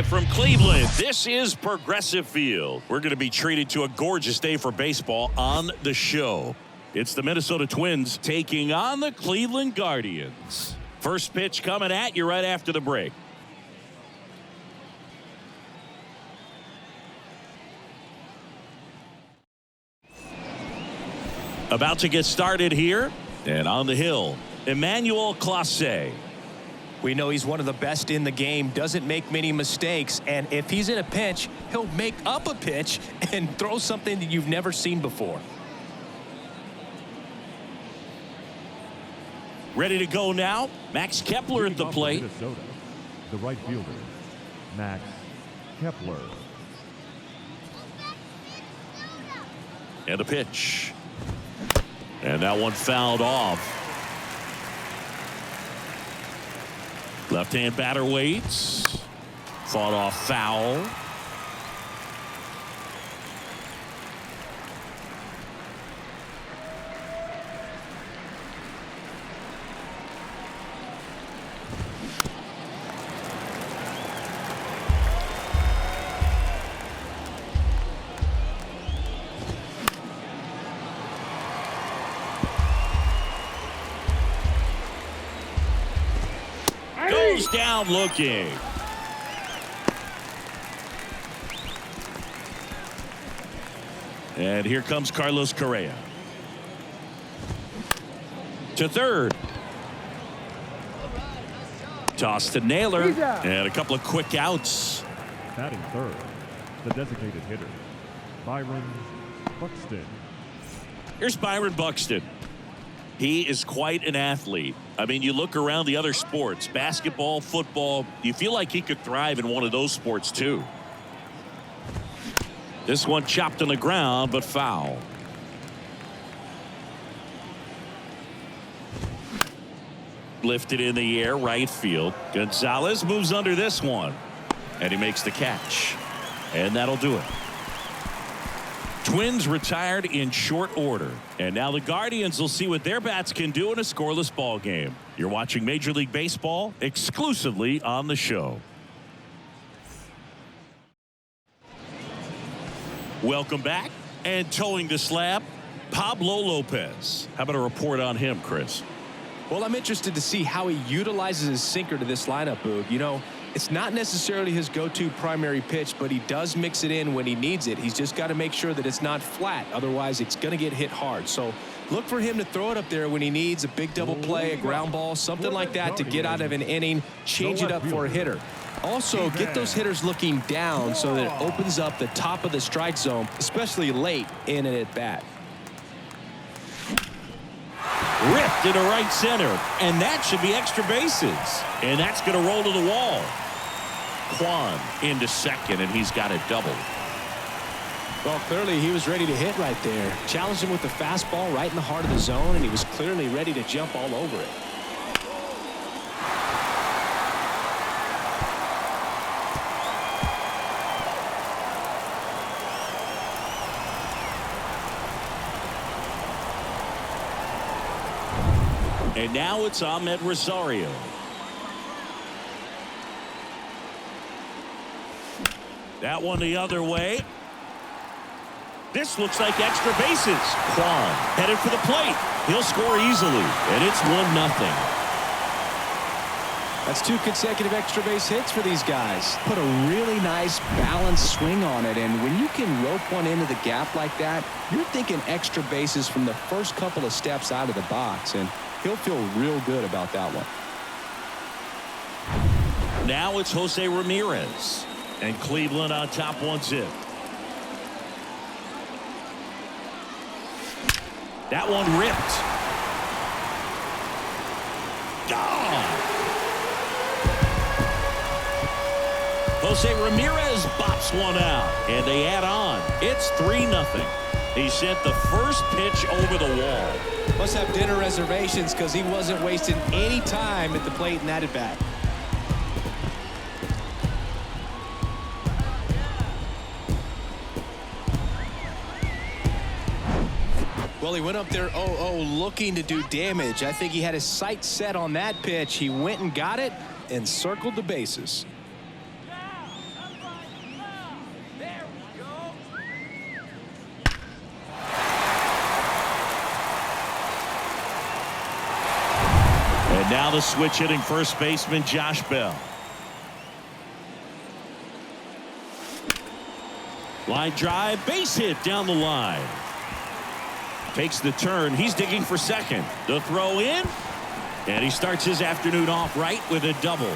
live from Cleveland. This is Progressive Field. We're going to be treated to a gorgeous day for baseball on the show. It's the Minnesota Twins taking on the Cleveland Guardians. First pitch coming at you right after the break. About to get started here, and on the hill, Emmanuel Clase. We know he's one of the best in the game, doesn't make many mistakes, and if he's in a pinch, he'll make up a pitch and throw something that you've never seen before. Ready to go now, Max Kepler at the plate. Minnesota, the right fielder, Max Kepler. And a pitch. And that one fouled off. Left-hand batter waits. Fought off foul. Goes down looking. And here comes Carlos Correa. To third. Toss to Naylor. And a couple of quick outs. Batting third, the designated hitter, Byron Buxton. Here's Byron Buxton. He is quite an athlete. I mean, you look around the other sports, basketball, football, you feel like he could thrive in one of those sports too. This one chopped on the ground, but foul. Lifted in the air, right field. Gonzalez moves under this one, and he makes the catch. And that'll do it. Twins retired in short order, and now the Guardians will see what their bats can do in a scoreless ball game. You're watching Major League Baseball exclusively on the show. Welcome back, and towing the slab, Pablo Lopez. How about a report on him, Chris? Well, I'm interested to see how he utilizes his sinker to this lineup, Boog. You know, it's not necessarily his go-to primary pitch, but he does mix it in when he needs it. He's just got to make sure that it's not flat. Otherwise, it's going to get hit hard. So look for him to throw it up there when he needs a big double play, a ground ball, something like that to get out of an inning, change it up for a hitter. Also, get those hitters looking down so that it opens up the top of the strike zone, especially late in an at-bat. Ripped into right center, and that should be extra bases. And that's going to roll to the wall. Kwan into second, and he's got it double. Well, clearly he was ready to hit right there. Challenged him with the fastball right in the heart of the zone, and he was clearly ready to jump all over it. And now it's Ahmed Rosario. That one the other way. This looks like extra bases. Kwan headed for the plate. He'll score easily, and it's 1-0. That's 2 consecutive extra base hits for these guys. Put a really nice balanced swing on it, and when you can rope one into the gap like that, you're thinking extra bases from the first couple of steps out of the box, and he'll feel real good about that one. Now it's Jose Ramirez, and Cleveland on top 1-0. That one ripped. Gone. Jose Ramirez bops one out, and they add on. It's 3-0. He sent the first pitch over the wall. Must have dinner reservations because he wasn't wasting any time at the plate in that at-bat. Well, he went up there 0-0 looking to do damage. I think he had his sights set on that pitch. He went and got it and circled the bases. Now the switch hitting first baseman Josh Bell. Line drive, base hit down the line. Takes the turn. He's digging for second. The throw in. And he starts his afternoon off right with a double.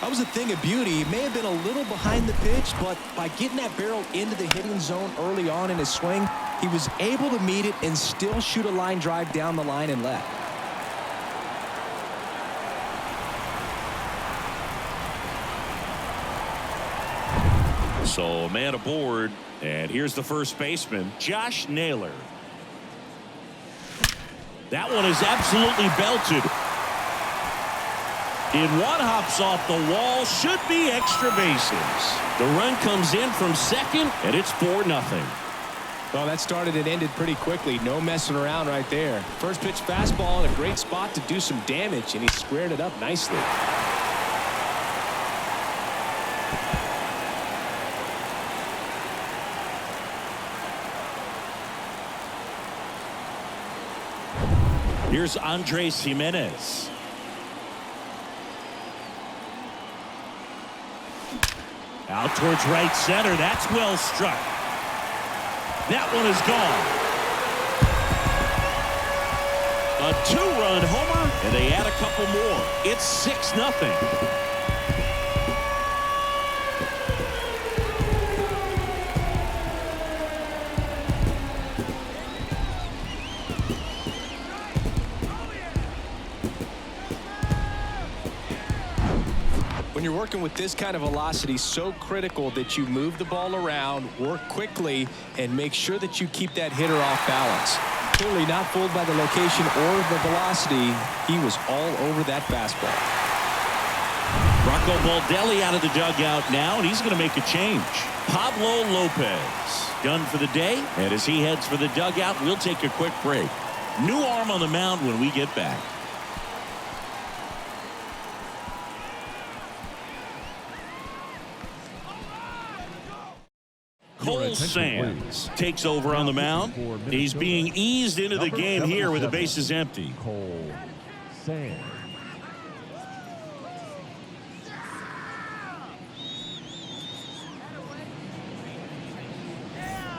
That was a thing of beauty. He may have been a little behind the pitch, but by getting that barrel into the hitting zone early on in his swing, he was able to meet it and still shoot a line drive down the line and left. So a man aboard, and here's the first baseman, Josh Naylor. That one is absolutely belted. In one, hops off the wall, should be extra bases. The run comes in from second, and it's 4-0. Well, that started and ended pretty quickly. No messing around right there. First pitch fastball in a great spot to do some damage, and he squared it up nicely. Here's Andres Jimenez. Out towards right center. That's well struck. That one is gone. A 2-run homer, and they add a couple more. It's 6-0. When you're working with this kind of velocity, so critical that you move the ball around, work quickly, and make sure that you keep that hitter off balance. Clearly not fooled by the location or the velocity. He was all over that fastball. Rocco Baldelli out of the dugout now, and he's going to make a change. Pablo Lopez done for the day, and as he heads for the dugout, we'll take a quick break. New arm on the mound when we get back. Cole Sands takes over on the mound. He's being eased into the game here with the bases empty. Cole Sands.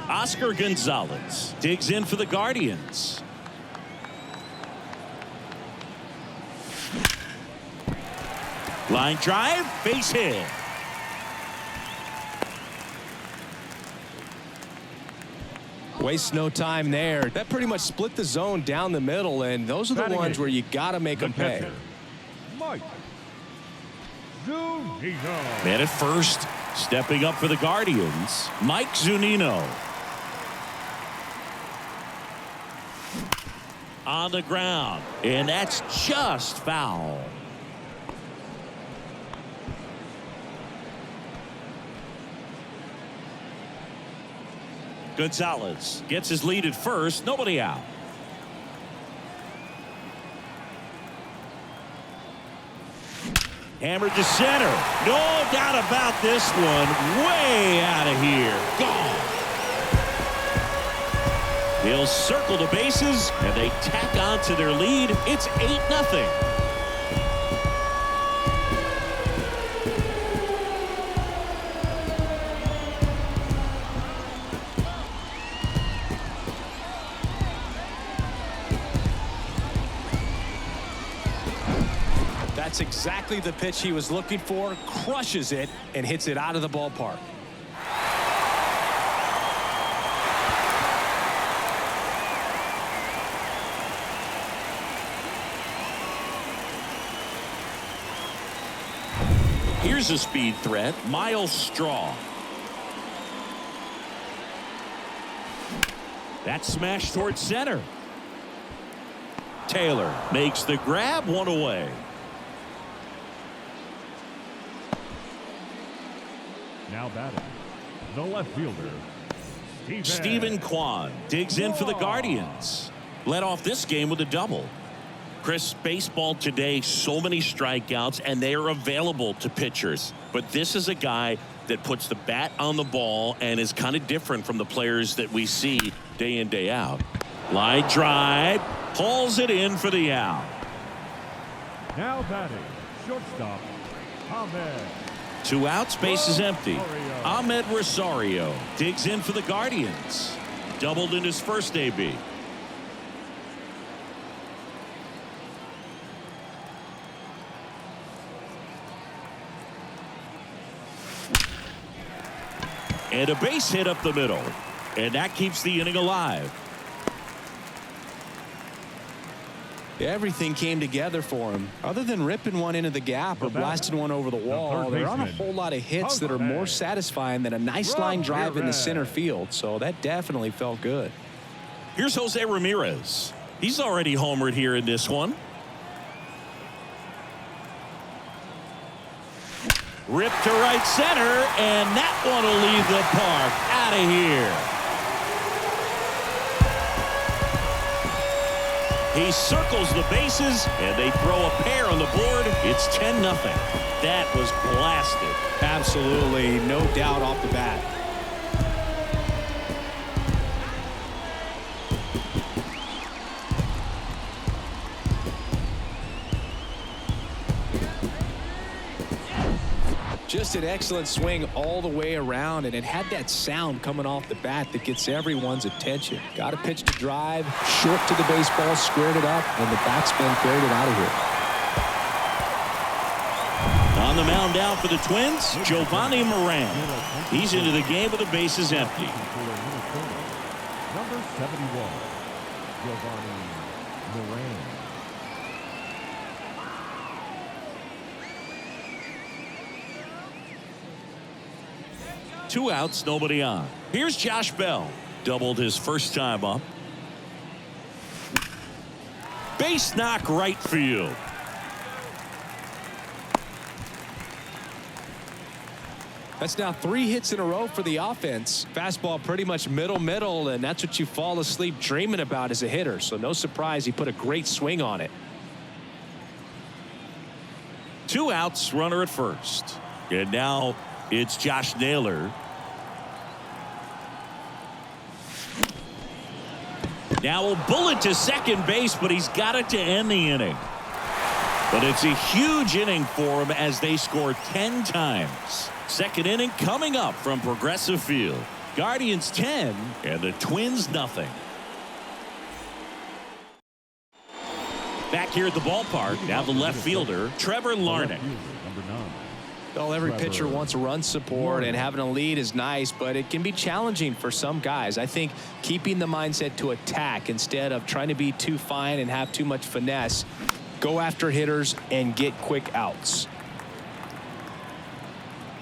Oscar Gonzalez digs in for the Guardians. Line drive, base hit. Waste no time there. That pretty much split the zone down the middle, and those are the ones where you got to make them pay. Mike Zunino. Man at first, stepping up for the Guardians, Mike Zunino. On the ground, and that's just foul. Gonzalez gets his lead at first. Nobody out. Hammered to center. No doubt about this one. Way out of here. Gone. He'll circle the bases, and they tack on to their lead. It's 8-0. That's exactly the pitch he was looking for. Crushes it and hits it out of the ballpark. Here's a speed threat, Miles Straw. That's smashed towards center. Taylor makes the grab, one away. Now batting, the left fielder, Stephen Kwan digs in for the Guardians. Led off this game with a double. Chris, baseball today, so many strikeouts, and they are available to pitchers. But this is a guy that puts the bat on the ball and is kind of different from the players that we see day in, day out. Line drive, pulls it in for the out. Now batting, shortstop, Ahmed. 2 outs, base is empty. Ahmed Rosario digs in for the Guardians. Doubled in his first AB. And a base hit up the middle. And that keeps the inning alive. Everything came together for him. Other than ripping one into the gap or blasting one over the wall, there aren't a whole lot of hits that are more satisfying than a nice line drive into center field. So that definitely felt good. Here's Jose Ramirez. He's already homered here in this one. Ripped to right center, and that one will leave the park. Out of here. He circles the bases, and they throw a pair on the board. It's 10-0. That was blasted. Absolutely, no doubt off the bat. Just an excellent swing all the way around, and it had that sound coming off the bat that gets everyone's attention. Got a pitch to drive, short to the baseball, squared it up, and the batsman carried it out of here. On the mound now for the Twins, Giovanni Moran. He's into the game with the bases empty. Number 71, Giovanni Moran. 2 outs, nobody on. Here's Josh Bell. Doubled his first time up. Base knock right field. That's now 3 hits in a row for the offense. Fastball pretty much middle, and that's what you fall asleep dreaming about as a hitter. So no surprise he put a great swing on it. 2 outs, runner at first. And now it's Josh Naylor. Now a bullet to second base, but he's got it to end the inning. But it's a huge inning for him as they score 10 times. Second inning coming up from Progressive Field. Guardians 10 and the Twins nothing. Back here at the ballpark, now the left fielder, Trevor Larnach. Number 9. Well, every pitcher wants run support, and having a lead is nice, but it can be challenging for some guys. I think keeping the mindset to attack instead of trying to be too fine and have too much finesse, go after hitters and get quick outs.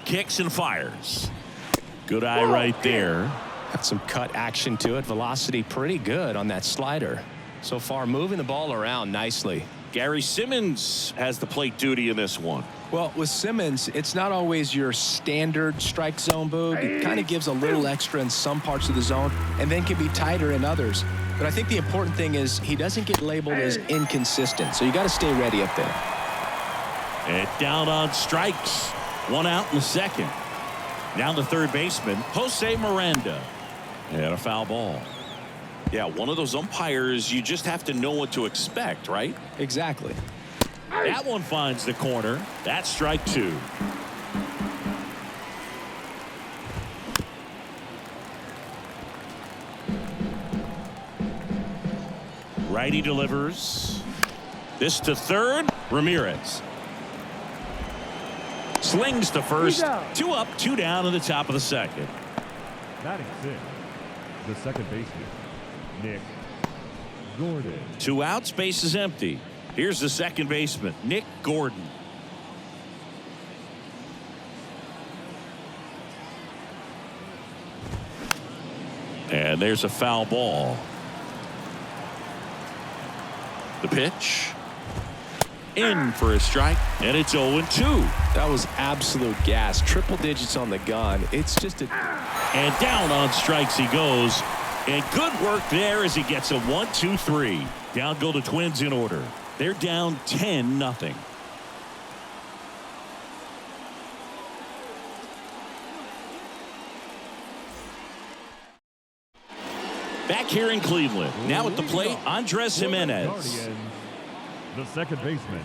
Kicks and fires. Good eye right there. Got some cut action to it. Velocity pretty good on that slider. So far, moving the ball around nicely. Gary Simmons has the plate duty in this one. Well, with Simmons, it's not always your standard strike zone, Boog. It kind of gives a little extra in some parts of the zone and then can be tighter in others. But I think the important thing is he doesn't get labeled as inconsistent, so you got to stay ready up there. And down on strikes. 1 out in the second. Now the third baseman, Jose Miranda. And a foul ball. Yeah, one of those umpires, you just have to know what to expect, right? Exactly. That one finds the corner. That's strike 2. Righty delivers. This to third. Ramirez. Slings to first. 2 up, 2 down in the top of the second. Batting 6, the second baseman, Nick Gordon. 2 outs, base is empty. Here's the second baseman, Nick Gordon. And there's a foul ball. The pitch. In for a strike, and it's 0-2. That was absolute gas. Triple digits on the gun. It's just a... And down on strikes he goes. And good work there as he gets a 1-2-3. Down go the Twins in order. They're down 10-0. Back here in Cleveland. Now at the plate, Andres Jimenez. The second baseman,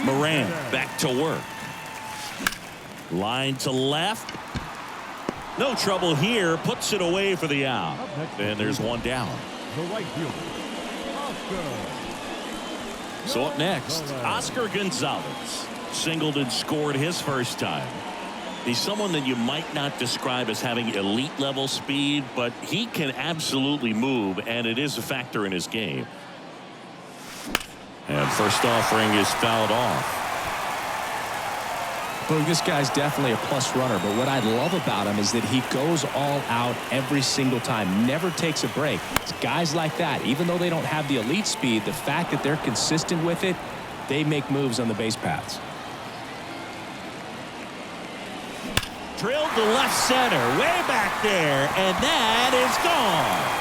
Moran back to work. Line to left. No trouble here. Puts it away for the out. And there's one down. The right fielder, Oscar. So up next, Oscar Gonzalez. Singled and scored his first time. He's someone that you might not describe as having elite level speed, but he can absolutely move, and it is a factor in his game. And first offering is fouled off. Well, this guy's definitely a plus runner, but what I love about him is that he goes all out every single time, never takes a break. It's guys like that, even though they don't have the elite speed, the fact that they're consistent with it, they make moves on the base paths. Drilled to left center, way back there, and that is gone.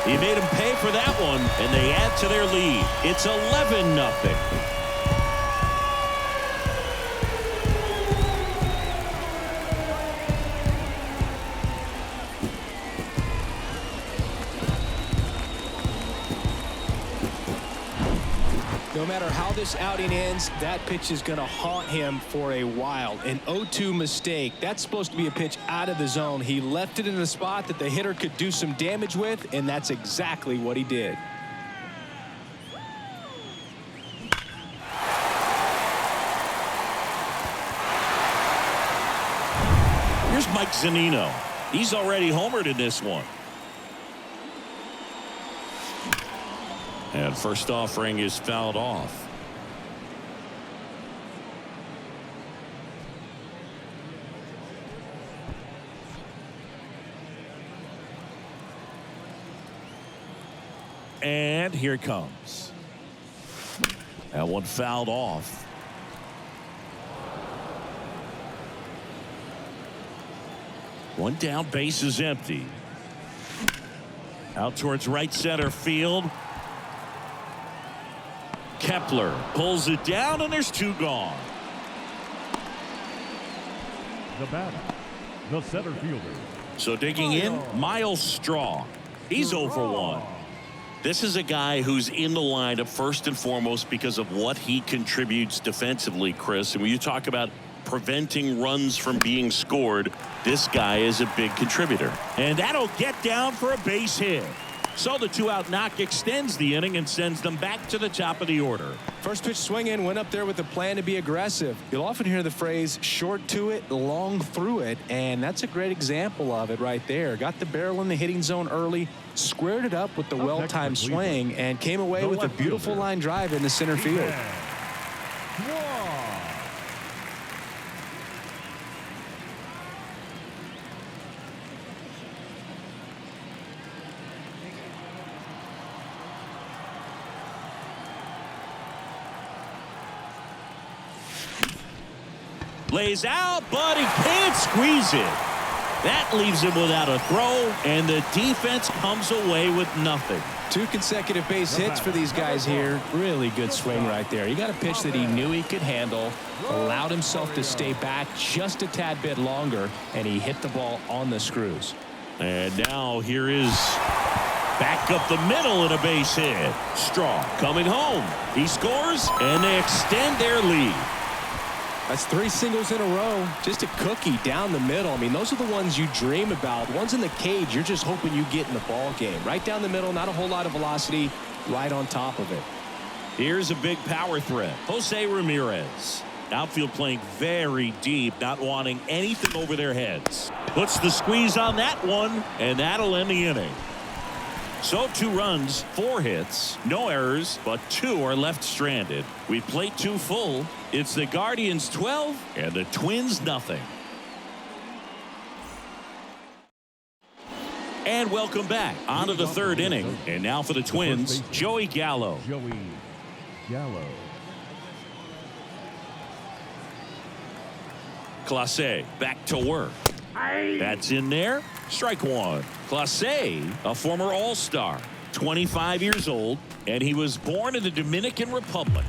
He made him pay for that one, and they add to their lead. It's 11-0. No matter how this outing ends, that pitch is going to haunt him for a while. An 0-2 mistake. That's supposed to be a pitch out of the zone. He left it in a spot that the hitter could do some damage with, and that's exactly what he did. Here's Mike Zunino. He's already homered in this one. And first offering is fouled off. And here it comes. That one fouled off. One down, base is empty. Out towards right center field. Kepler pulls it down, and there's two gone. The batter, the center fielder. So digging in, Miles Straw. He's 0 for 1. This is a guy who's in the lineup first and foremost because of what he contributes defensively, Chris. And when you talk about preventing runs from being scored, this guy is a big contributor. And that'll get down for a base hit. So the 2-out knock extends the inning and sends them back to the top of the order. First pitch swing in, went up there with a plan to be aggressive. You'll often hear the phrase short to it, long through it, and that's a great example of it right there. Got the barrel in the hitting zone early, squared it up with the well-timed swing, and came away with a beautiful line drive in the center field. Lays out, but he can't squeeze it. That leaves him without a throw, and the defense comes away with nothing. 2 consecutive base hits for these guys here. Really good swing right there. He got a pitch that he knew he could handle, allowed himself to stay back just a tad bit longer, and he hit the ball on the screws. And now here is back up the middle and a base hit. Straw coming home. He scores, and they extend their lead. That's 3 singles in a row. Just a cookie down the middle. I mean, those are the ones you dream about. Ones in the cage, you're just hoping you get in the ball game. Right down the middle, not a whole lot of velocity, right on top of it. Here's a big power threat. Jose Ramirez. Outfield playing very deep, not wanting anything over their heads. Puts the squeeze on that one, and that'll end the inning. So 2 runs, 4 hits, no errors, but 2 are left stranded. We played 2 full. It's the Guardians 12 and the Twins nothing. And welcome back onto the 3rd inning. And now for the Twins, Joey Gallo. Joey Gallo. Clase back to work. That's in there. Strike 1. Clase, a former All-Star, 25 years old, and he was born in the Dominican Republic.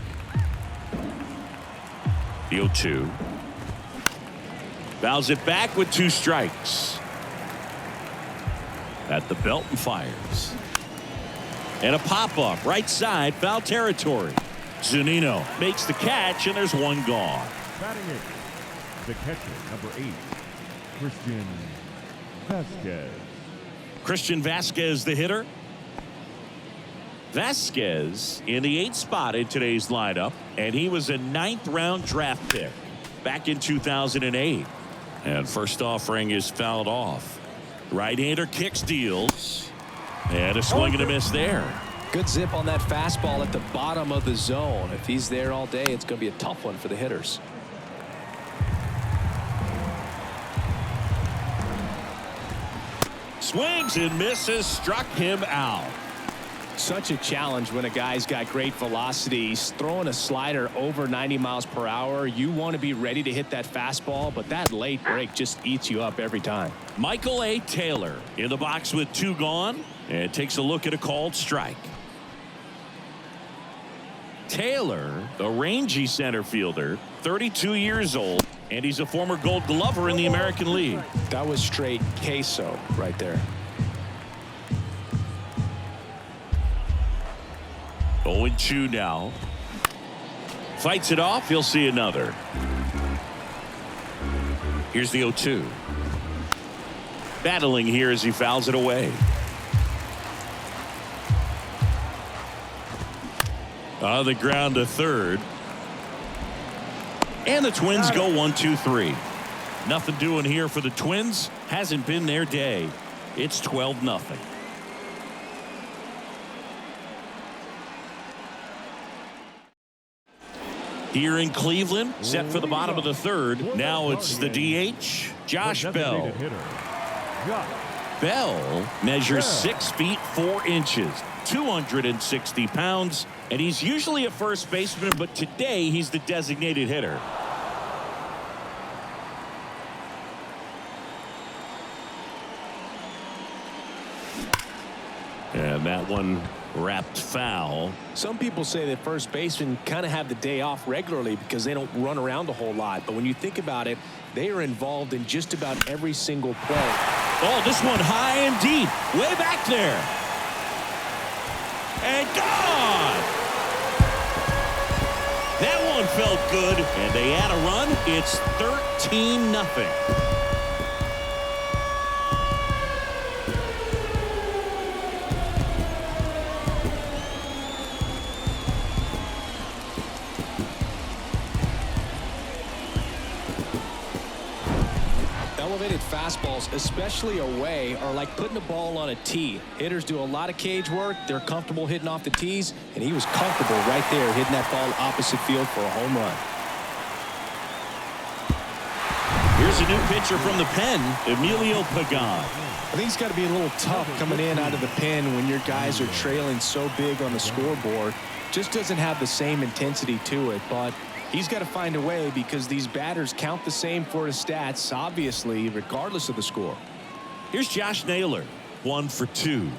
The 0-2. Fouls it back with 2 strikes. At the belt and fires. And a pop-up right side, foul territory. Zunino makes the catch, and there's one gone. Batting it, the catcher, number 8, Christian Vasquez. Christian Vasquez, the hitter. Vasquez in the 8th spot in today's lineup, and he was a 9th-round draft pick back in 2008. And first offering is fouled off. Right-hander kicks, deals, and a swing and a miss there. Good zip on that fastball at the bottom of the zone. If he's there all day, it's going to be a tough one for the hitters. Swings and misses, struck him out. Such a challenge when a guy's got great velocity. He's throwing a slider over 90 miles per hour. You want to be ready to hit that fastball, but that late break just eats you up every time. Michael A. Taylor in the box with 2 gone, and takes a look at a called strike. Taylor, a rangy center fielder, 32 years old, and he's a former Gold Glover in the American League. That was straight queso right there. 0-2 now. Fights it off. He'll see another. Here's the 0-2. Battling here as he fouls it away. On the ground to third. And the Twins go 1-2-3. Nothing doing here for the Twins. Hasn't been their day. It's 12-0. Here in Cleveland, set for the bottom of the third. Now it's the DH, Josh Bell. Bell measures 6 feet 4 inches, 260 pounds, and he's usually a first baseman, but today he's the designated hitter. And that one wrapped foul. Some people say that first basemen kind of have the day off regularly because they don't run around a whole lot. But when you think about it, they are involved in just about every single play. Oh, this one high and deep, way back there. And gone. That one felt good, and they add a run. It's 13-0. Elevated fastballs, especially away, are like putting a ball on a tee. Hitters do a lot of cage work. They're comfortable hitting off the tees, and he was comfortable right there hitting that ball opposite field for a home run. Here's a new pitcher from the pen, Emilio Pagan. I think it's got to be a little tough coming in out of the pen when your guys are trailing so big on the scoreboard. Just doesn't have the same intensity to it, but he's got to find a way because these batters count the same for his stats, obviously, regardless of the score. Here's Josh Naylor, 1 for 2.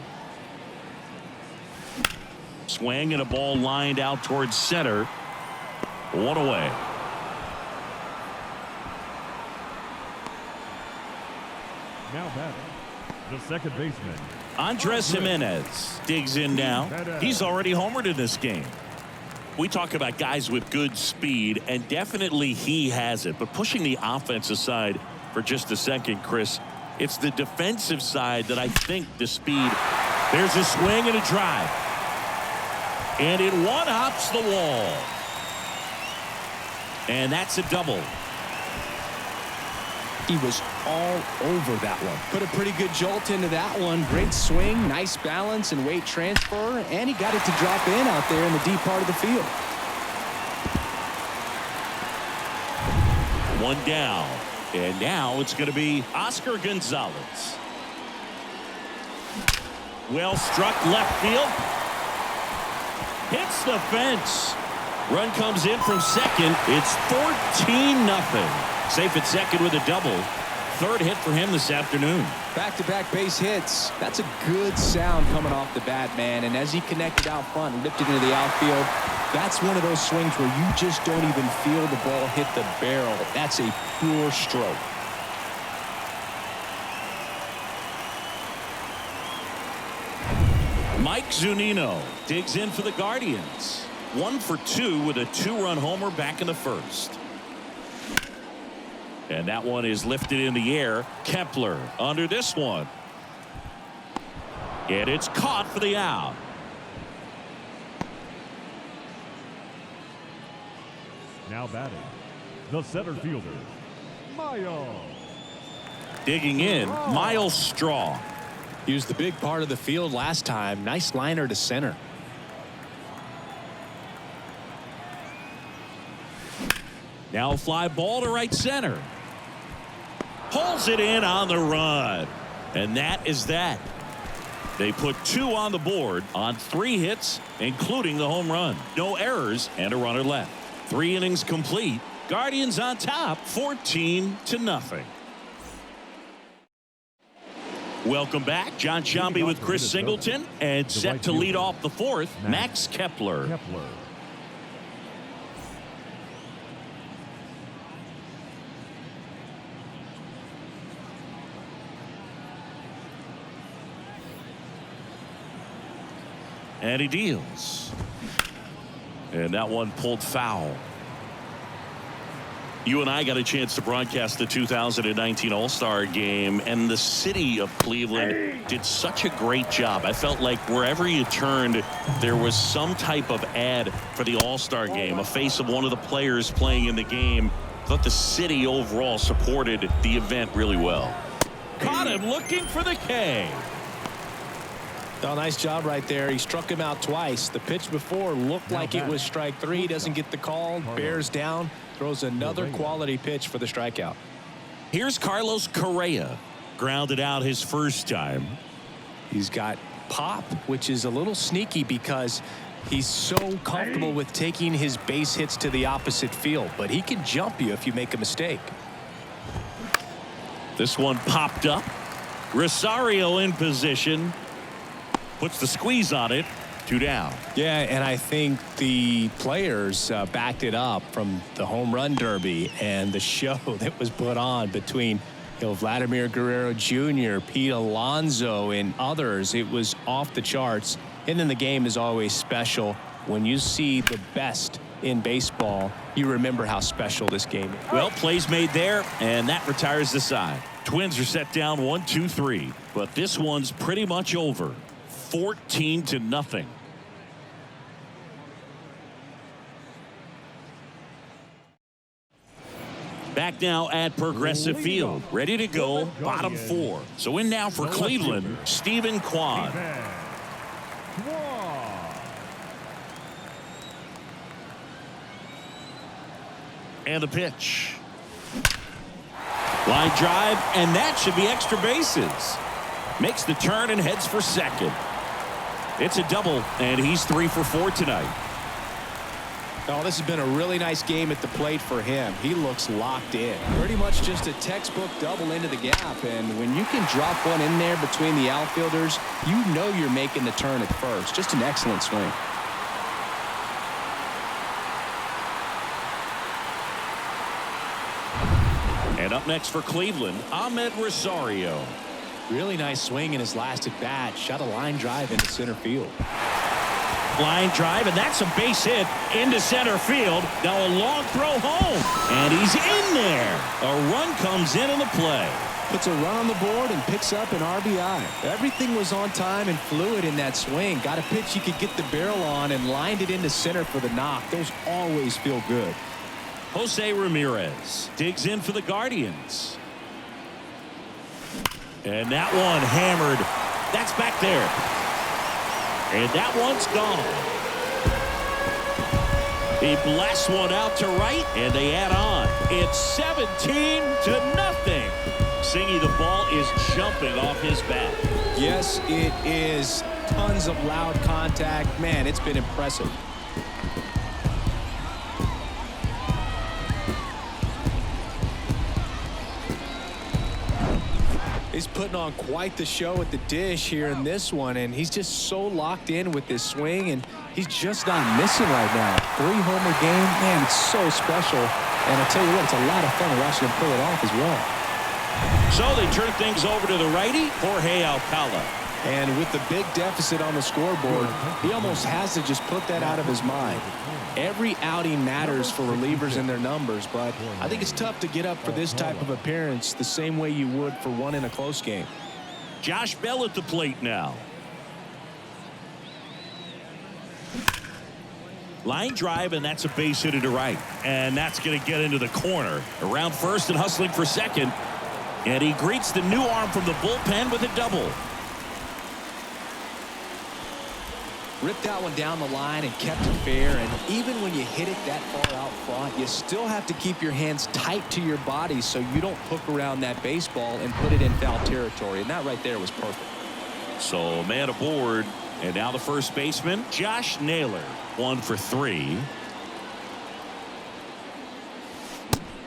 Swing and a ball lined out towards center. 1 away. Now batting, the second baseman, Andres Jimenez digs in now. He's already homered in this game. We talk about guys with good speed, and definitely he has it. But pushing the offense aside for just a second, Chris, it's the defensive side that I think the speed. There's a swing and a drive. And it one-hops the wall. And that's a double. He was all over that one. Put a pretty good jolt into that one. Great swing, nice balance and weight transfer, and he got it to drop in out there in the deep part of the field. 1 down, and now it's going to be Oscar Gonzalez. Well struck left field. Hits the fence. Run comes in from second. It's 14-0. Safe at second with a double. Third hit for him this afternoon. Back-to-back base hits. That's a good sound coming off the bat, man. And as he connected out front and lifted into the outfield, that's one of those swings where you just don't even feel the ball hit the barrel. That's a pure stroke. Mike Zunino digs in for the Guardians. 1 for 2 with a 2-run homer back in the first. And that one is lifted in the air. Kepler under this one. And it's caught for the out. Now batting, the center fielder, Miles. Digging in, Miles Straw. He was the big part of the field last time. Nice liner to center. Now a fly ball to right center. Pulls it in on the run. And that is that. They put 2 on the board on 3 hits, including the home run. No errors and a runner left. 3 innings complete. Guardians on top, 14-0. Welcome back. John Sciambi with Chris Singleton, and set to lead off the 4th, Max Kepler. And he deals. And that one pulled foul. You and I got a chance to broadcast the 2019 All-Star Game, and the city of Cleveland did such a great job. I felt like wherever you turned, there was some type of ad for the All-Star Game, a face of one of the players playing in the game. I thought the city overall supported the event really well. Caught him looking for the K. Oh, nice job right there. He struck him out twice. The pitch before looked like it was strike 3. Doesn't get the call. Bears down. Throws another quality pitch for the strikeout. Here's Carlos Correa. Grounded out his first time. He's got pop, which is a little sneaky because he's so comfortable with taking his base hits to the opposite field. But he can jump you if you make a mistake. This one popped up. Rosario in position. Puts the squeeze on it. 2 down. Yeah, and I think the players backed it up from the home run derby and the show that was put on between Vladimir Guerrero Jr., Pete Alonso, and others. It was off the charts. And then the game is always special. When you see the best in baseball, you remember how special this game is. Well, plays made there, and that retires the side. Twins are set down 1-2-3, but this one's pretty much over. 14-0. Back now at Progressive Field, ready to go, bottom 4. So in now for Cleveland, Stephen Kwan. And the pitch. Line drive, and that should be extra bases. Makes the turn and heads for second. It's a double, and he's 3 for 4 tonight. Oh, this has been a really nice game at the plate for him. He looks locked in. Pretty much just a textbook double into the gap, and when you can drop one in there between the outfielders, you know you're making the turn at first. Just an excellent swing. And up next for Cleveland, Ahmed Rosario. Really nice swing in his last at bat. Shot a line drive into center field. Line drive, and that's a base hit into center field. Now a long throw home, and he's in there. A run comes in on the play. Puts a run on the board and picks up an RBI. Everything was on time and fluid in that swing. Got a pitch you could get the barrel on and lined it into center for the knock. Those always feel good. Jose Ramirez digs in for the Guardians. And that one hammered. That's back there. And that one's gone. He blasts one out to right, and they add on. It's 17-0. Singy, the ball is jumping off his bat. Yes, it is. Tons of loud contact. Man, it's been impressive. He's putting on quite the show at the dish here in this one, and he's just so locked in with this swing, and he's just not missing right now. 3-homer game, man, it's so special. And I tell you what, it's a lot of fun watching him pull it off as well. So they turn things over to the righty, Jorge Alcala. And with the big deficit on the scoreboard, he almost has to just put that out of his mind. Every outing matters for relievers and their numbers, but I think it's tough to get up for this type of appearance the same way you would for one in a close game. Josh Bell at the plate now. Line drive, and that's a base hit to right. And that's going to get into the corner. Around first and hustling for second. And he greets the new arm from the bullpen with a double. Ripped that one down the line and kept it fair. And even when you hit it that far out front, you still have to keep your hands tight to your body so you don't hook around that baseball and put it in foul territory. And that right there was perfect. So man aboard. And now the first baseman, Josh Naylor, 1 for 3.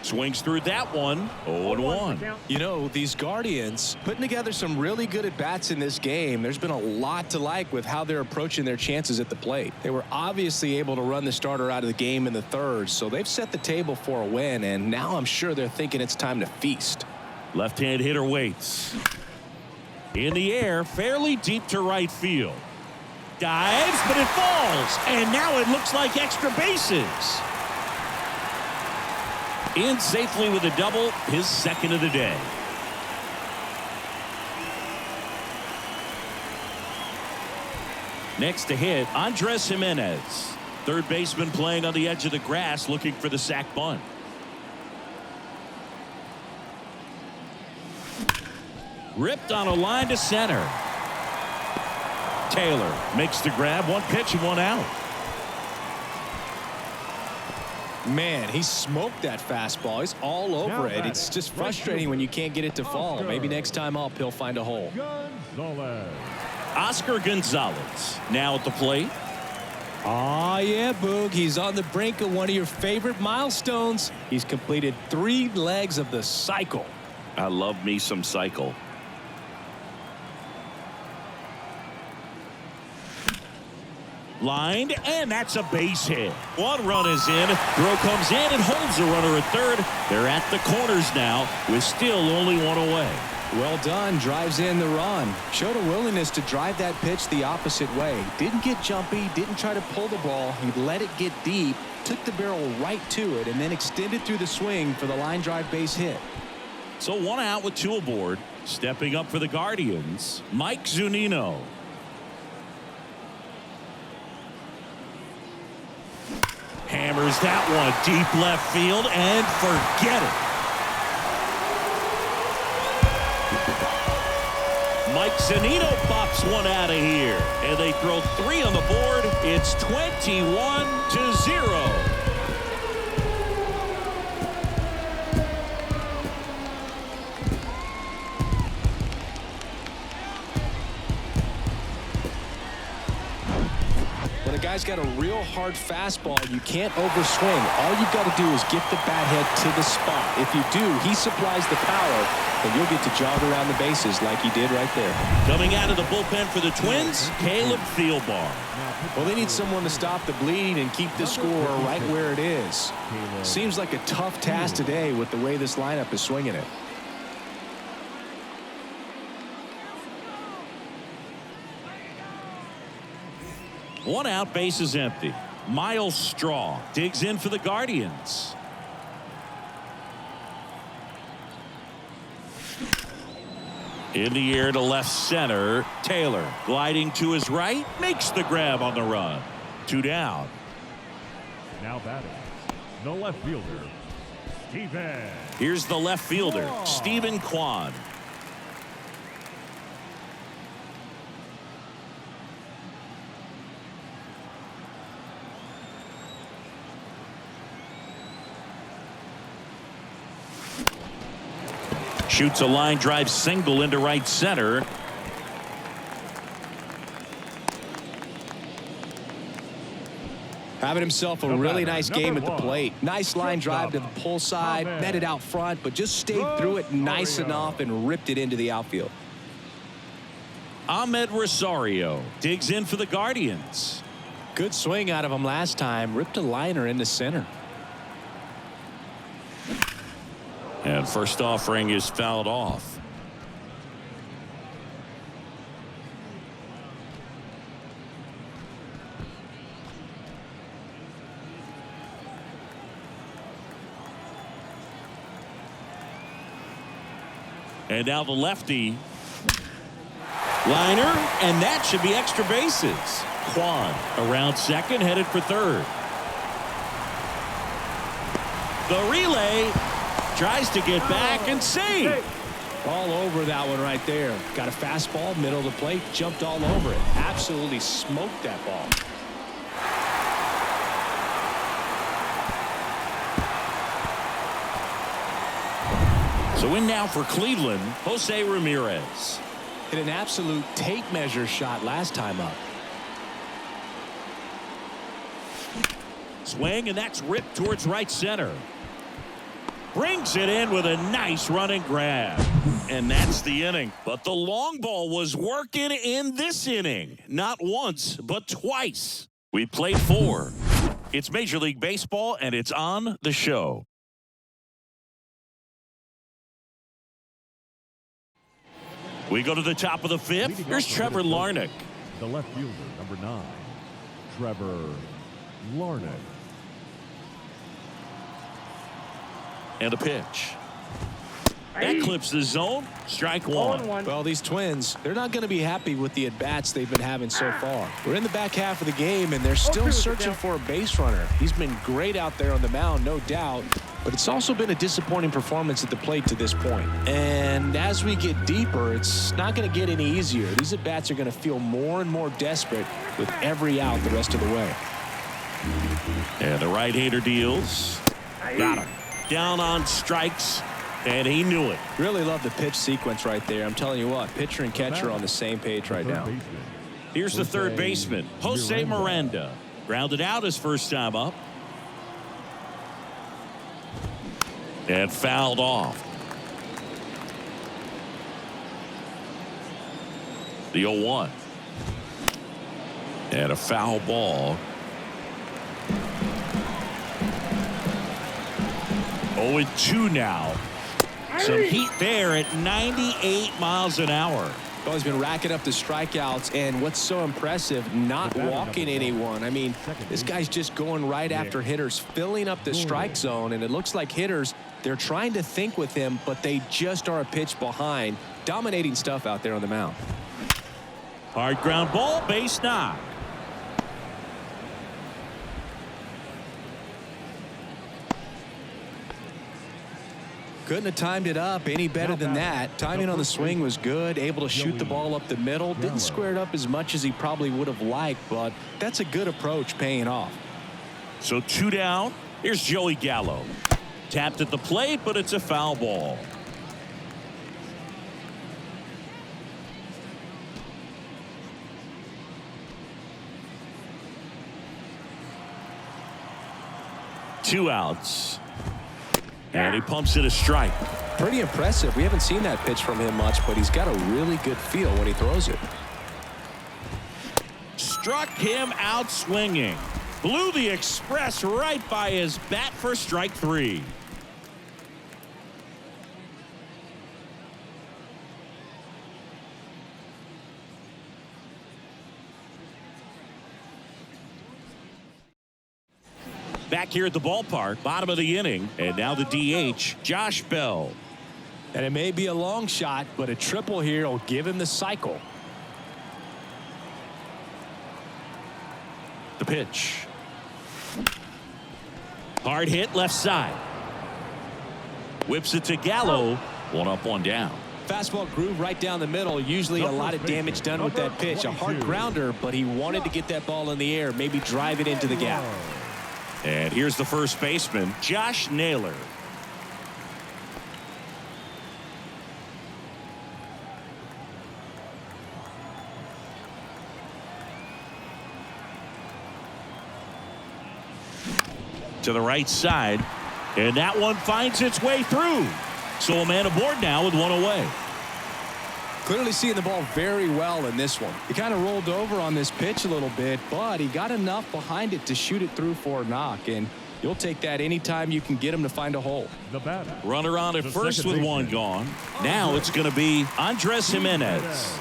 Swings through that one. 0-1. You know, these Guardians putting together some really good at-bats in this game. There's been a lot to like with how they're approaching their chances at the plate. They were obviously able to run the starter out of the game in the third, so they've set the table for a win, and now I'm sure they're thinking it's time to feast. Left-hand hitter waits. In the air, fairly deep to right field. Dives, but it falls, and now it looks like extra bases. In safely with a double, his second of the day. Next to hit, Andres Jimenez. Third baseman playing on the edge of the grass, looking for the sac bunt. Ripped on a line to center. Taylor makes the grab. One pitch and one out. Man, he smoked that fastball. He's all over it. It's just frustrating when you can't get it to fall. Maybe next time up, he'll find a hole. Oscar Gonzalez now at the plate. Oh, yeah, Boog. He's on the brink of one of your favorite milestones. He's completed 3 legs of the cycle. I love me some cycle. Lined, and that's a base hit. 1 run is in. Throw comes in and holds the runner at third. They're at the corners now with still only 1 away. Well done. Drives in the run. Showed a willingness to drive that pitch the opposite way. Didn't get jumpy. Didn't try to pull the ball. He let it get deep. Took the barrel right to it and then extended through the swing for the line drive base hit. So 1 out with 2 aboard. Stepping up for the Guardians, Mike Zunino. Hammers that one deep left field and forget it. Mike Zunino pops one out of here, and they throw 3 on the board. It's 21-0. The guy's got a real hard fastball. You can't overswing. All you got to do is get the bat head to the spot. If you do, he supplies the power, and you'll get to jog around the bases like he did right there. Coming out of the bullpen for the Twins, Caleb Thielbar. Well, they need someone to stop the bleed and keep the score right where it is. Seems like a tough task today with the way this lineup is swinging it. One out, base is empty. Miles Straw digs in for the Guardians. In the air to left center. Taylor gliding to his right, makes the grab on the run. 2 down. Now batting, the left fielder, Steven. Here's the left fielder, Stephen Kwan. Shoots a line drive single into right center. Having himself a really nice game at the plate. Nice line drive to the pull side, met it out front, but just stayed through it nice enough and ripped it into the outfield. Ahmed Rosario digs in for the Guardians. Good swing out of him last time. Ripped a liner into center. And first offering is fouled off. And now the lefty. Liner, and that should be extra bases. Kwan around second, headed for third. The relay tries to get back and save. All over that one right there. Got a fastball, middle of the plate, jumped all over it. Absolutely smoked that ball. So in now for Cleveland, Jose Ramirez. Hit an absolute tape measure shot last time up. Swing, and that's ripped towards right center. Brings it in with a nice running grab. And that's the inning. But the long ball was working in this inning. Not once, but twice. We played 4. It's Major League Baseball, and it's on the show. We go to the top of the 5th. Here's Trevor Larnach. The left fielder, number 9, Trevor Larnach. And a pitch. That clips the zone. Strike one. Well, these Twins, they're not going to be happy with the at-bats they've been having so far. We're in the back half of the game, and they're still searching for a base runner. He's been great out there on the mound, no doubt, but it's also been a disappointing performance at the plate to this point. And as we get deeper, it's not going to get any easier. These at-bats are going to feel more and more desperate with every out the rest of the way. And the right-hander deals. Got him. Down on strikes. And he knew it. Really love the pitch sequence right there. I'm telling you what, pitcher and catcher are on the same page right now. Here's the third baseman, Jose Miranda. Grounded out his first time up. And fouled off. The 0-1. And a foul ball. 0-2 now. Some heat there at 98 miles an hour. Well, he's been racking up the strikeouts, and what's so impressive, not walking anyone. I mean, this guy's just going right after hitters, filling up the strike zone, and it looks like hitters, they're trying to think with him, but they just are a pitch behind. Dominating stuff out there on the mound. Hard ground ball, base knock. Couldn't have timed it up any better than that. Timing on the swing was good, able to shoot the ball up the middle. Didn't square it up as much as he probably would have liked, but that's a good approach paying off. So 2 down. Here's Joey Gallo. Tapped at the plate, but it's a foul ball. Two outs. And he pumps it a strike. Pretty impressive. We haven't seen that pitch from him much, but he's got a really good feel when he throws it. Struck him out swinging. Blew the express right by his bat for strike 3. Back here at the ballpark, bottom of the inning, and now the DH, Josh Bell. And it may be a long shot, but a triple here will give him the cycle. The pitch. Hard hit left side. Whips it to Gallo. 1 up, 1 down. Fastball groove right down the middle. Usually a lot of damage done with that pitch. A hard grounder, but he wanted to get that ball in the air, maybe drive it into the gap. And here's the first baseman, Josh Naylor. To the right side, and that one finds its way through. So a man aboard now with 1 away. Clearly seeing the ball very well in this one. He kind of rolled over on this pitch a little bit, but he got enough behind it to shoot it through for a knock, and you'll take that anytime you can get him to find a hole. The batter. Runner on at first with 1 gone. Now it's going to be Andres Jimenez.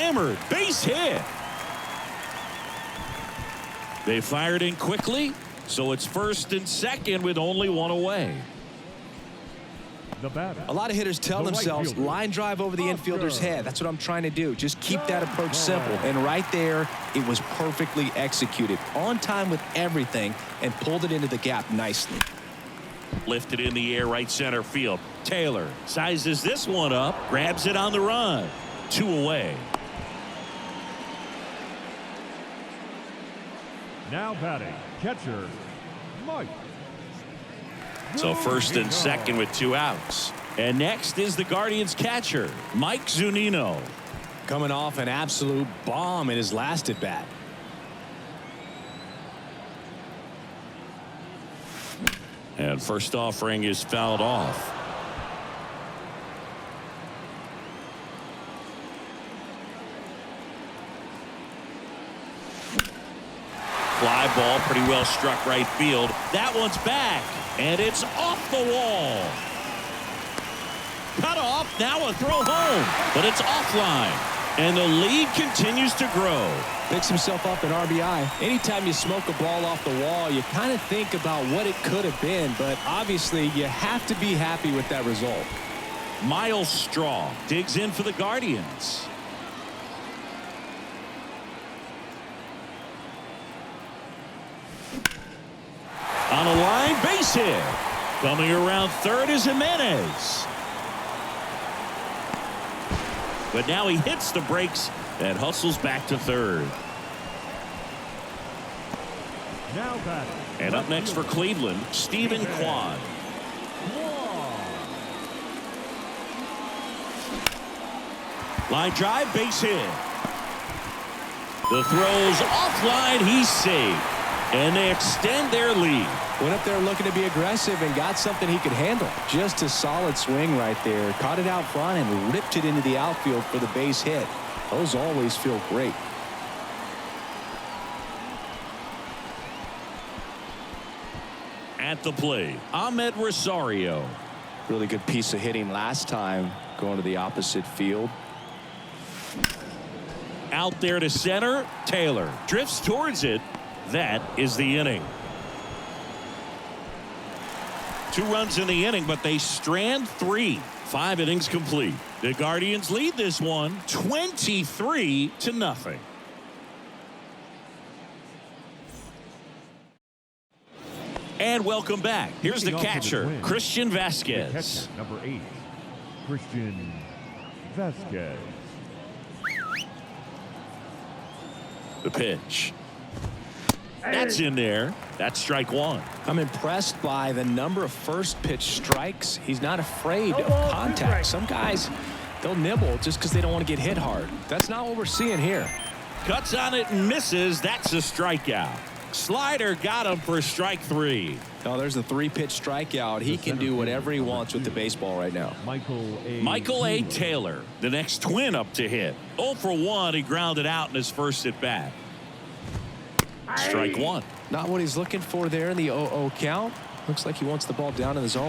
hammered. Base hit. They fired in quickly, so it's first and second with only one away. A lot of hitters tell themselves line drive over the infielder's head. That's what I'm trying to do. Just keep that approach simple. And right there, it was perfectly executed. On time with everything and pulled it into the gap nicely. Lifted in the air, right center field. Taylor sizes this one up, grabs it on the run. 2 away. Now batting, catcher, Mike. So first and second with 2 outs. And next is the Guardians catcher, Mike Zunino. Coming off an absolute bomb in his last at bat. And first offering is fouled off. Fly ball, pretty well struck right field. That one's back, and it's off the wall. Cut off, now a throw home, but it's offline. And the lead continues to grow. Picks himself up an RBI. Anytime you smoke a ball off the wall, you kind of think about what it could have been, but obviously you have to be happy with that result. Miles Straw digs in for the Guardians. On a line, base hit. Coming around third is Jimenez. But now he hits the brakes and hustles back to third. Now batting. And up next for Cleveland, Stephen Kwan. Line drive, base hit. The throw's offline, he's safe. And they extend their lead. Went up there looking to be aggressive and got something he could handle. Just a solid swing right there. Caught it out front and ripped it into the outfield for the base hit. Those always feel great. At the plate, Ahmed Rosario. Really good piece of hitting last time going to the opposite field. Out there to center, Taylor drifts towards it. That is the inning. 2 runs in the inning, but they strand 3. 5 innings complete. The Guardians lead this one 23-0. And welcome back. Here's the catcher, Christian Vasquez. Number 8, Christian Vasquez. The pitch. That's in there. That's strike 1. I'm impressed by the number of first pitch strikes. He's not afraid of contact. Some guys, they'll nibble just because they don't want to get hit hard. That's not what we're seeing here. Cuts on it and misses. That's a strikeout. Slider got him for strike 3. Oh, there's a 3-pitch strikeout. He can do whatever he wants with the baseball right now. Michael A. Taylor, the next twin up to hit. 0 for 1. He grounded out in his first at bat. Strike 1. Not what he's looking for there in the 0-0 count. Looks like he wants the ball down in the zone.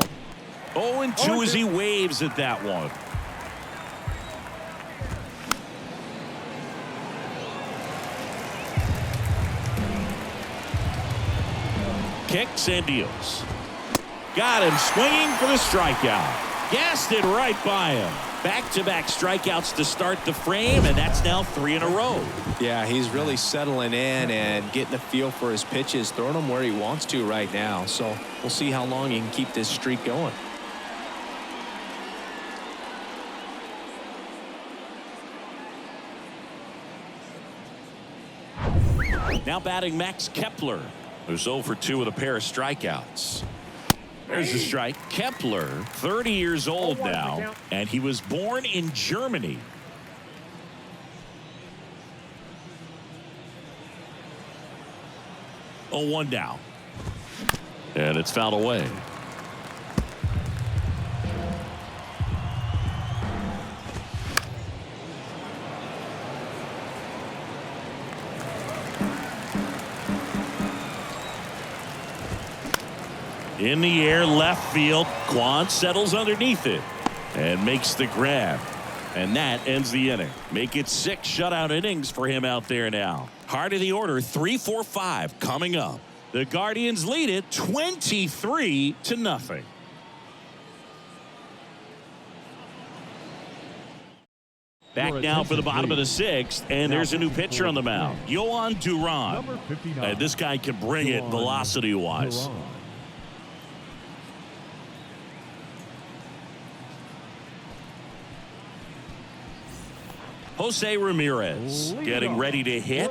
0-2 as he waves at that one. Kicks and deals. Got him swinging for the strikeout. Gassed it right by him. Back-to-back strikeouts to start the frame, and that's now 3 in a row. Yeah, he's really settling in and getting a feel for his pitches, throwing them where he wants to right now. So we'll see how long he can keep this streak going. Now batting Max Kepler, who's 0 for 2 with a pair of strikeouts. There's a strike. Kepler, 30 years old now, and he was born in Germany. Oh, 1 down. And it's fouled away. In the air, left field. Kwan settles underneath it and makes the grab. And that ends the inning. Make it 6 shutout innings for him out there now. Heart of the order, 3-4-5 coming up. The Guardians lead it 23-0. Back now for the bottom of the 6th, and there's a new pitcher on the mound, Yohan Duran. This guy can bring it velocity-wise. Jose Ramirez getting ready to hit.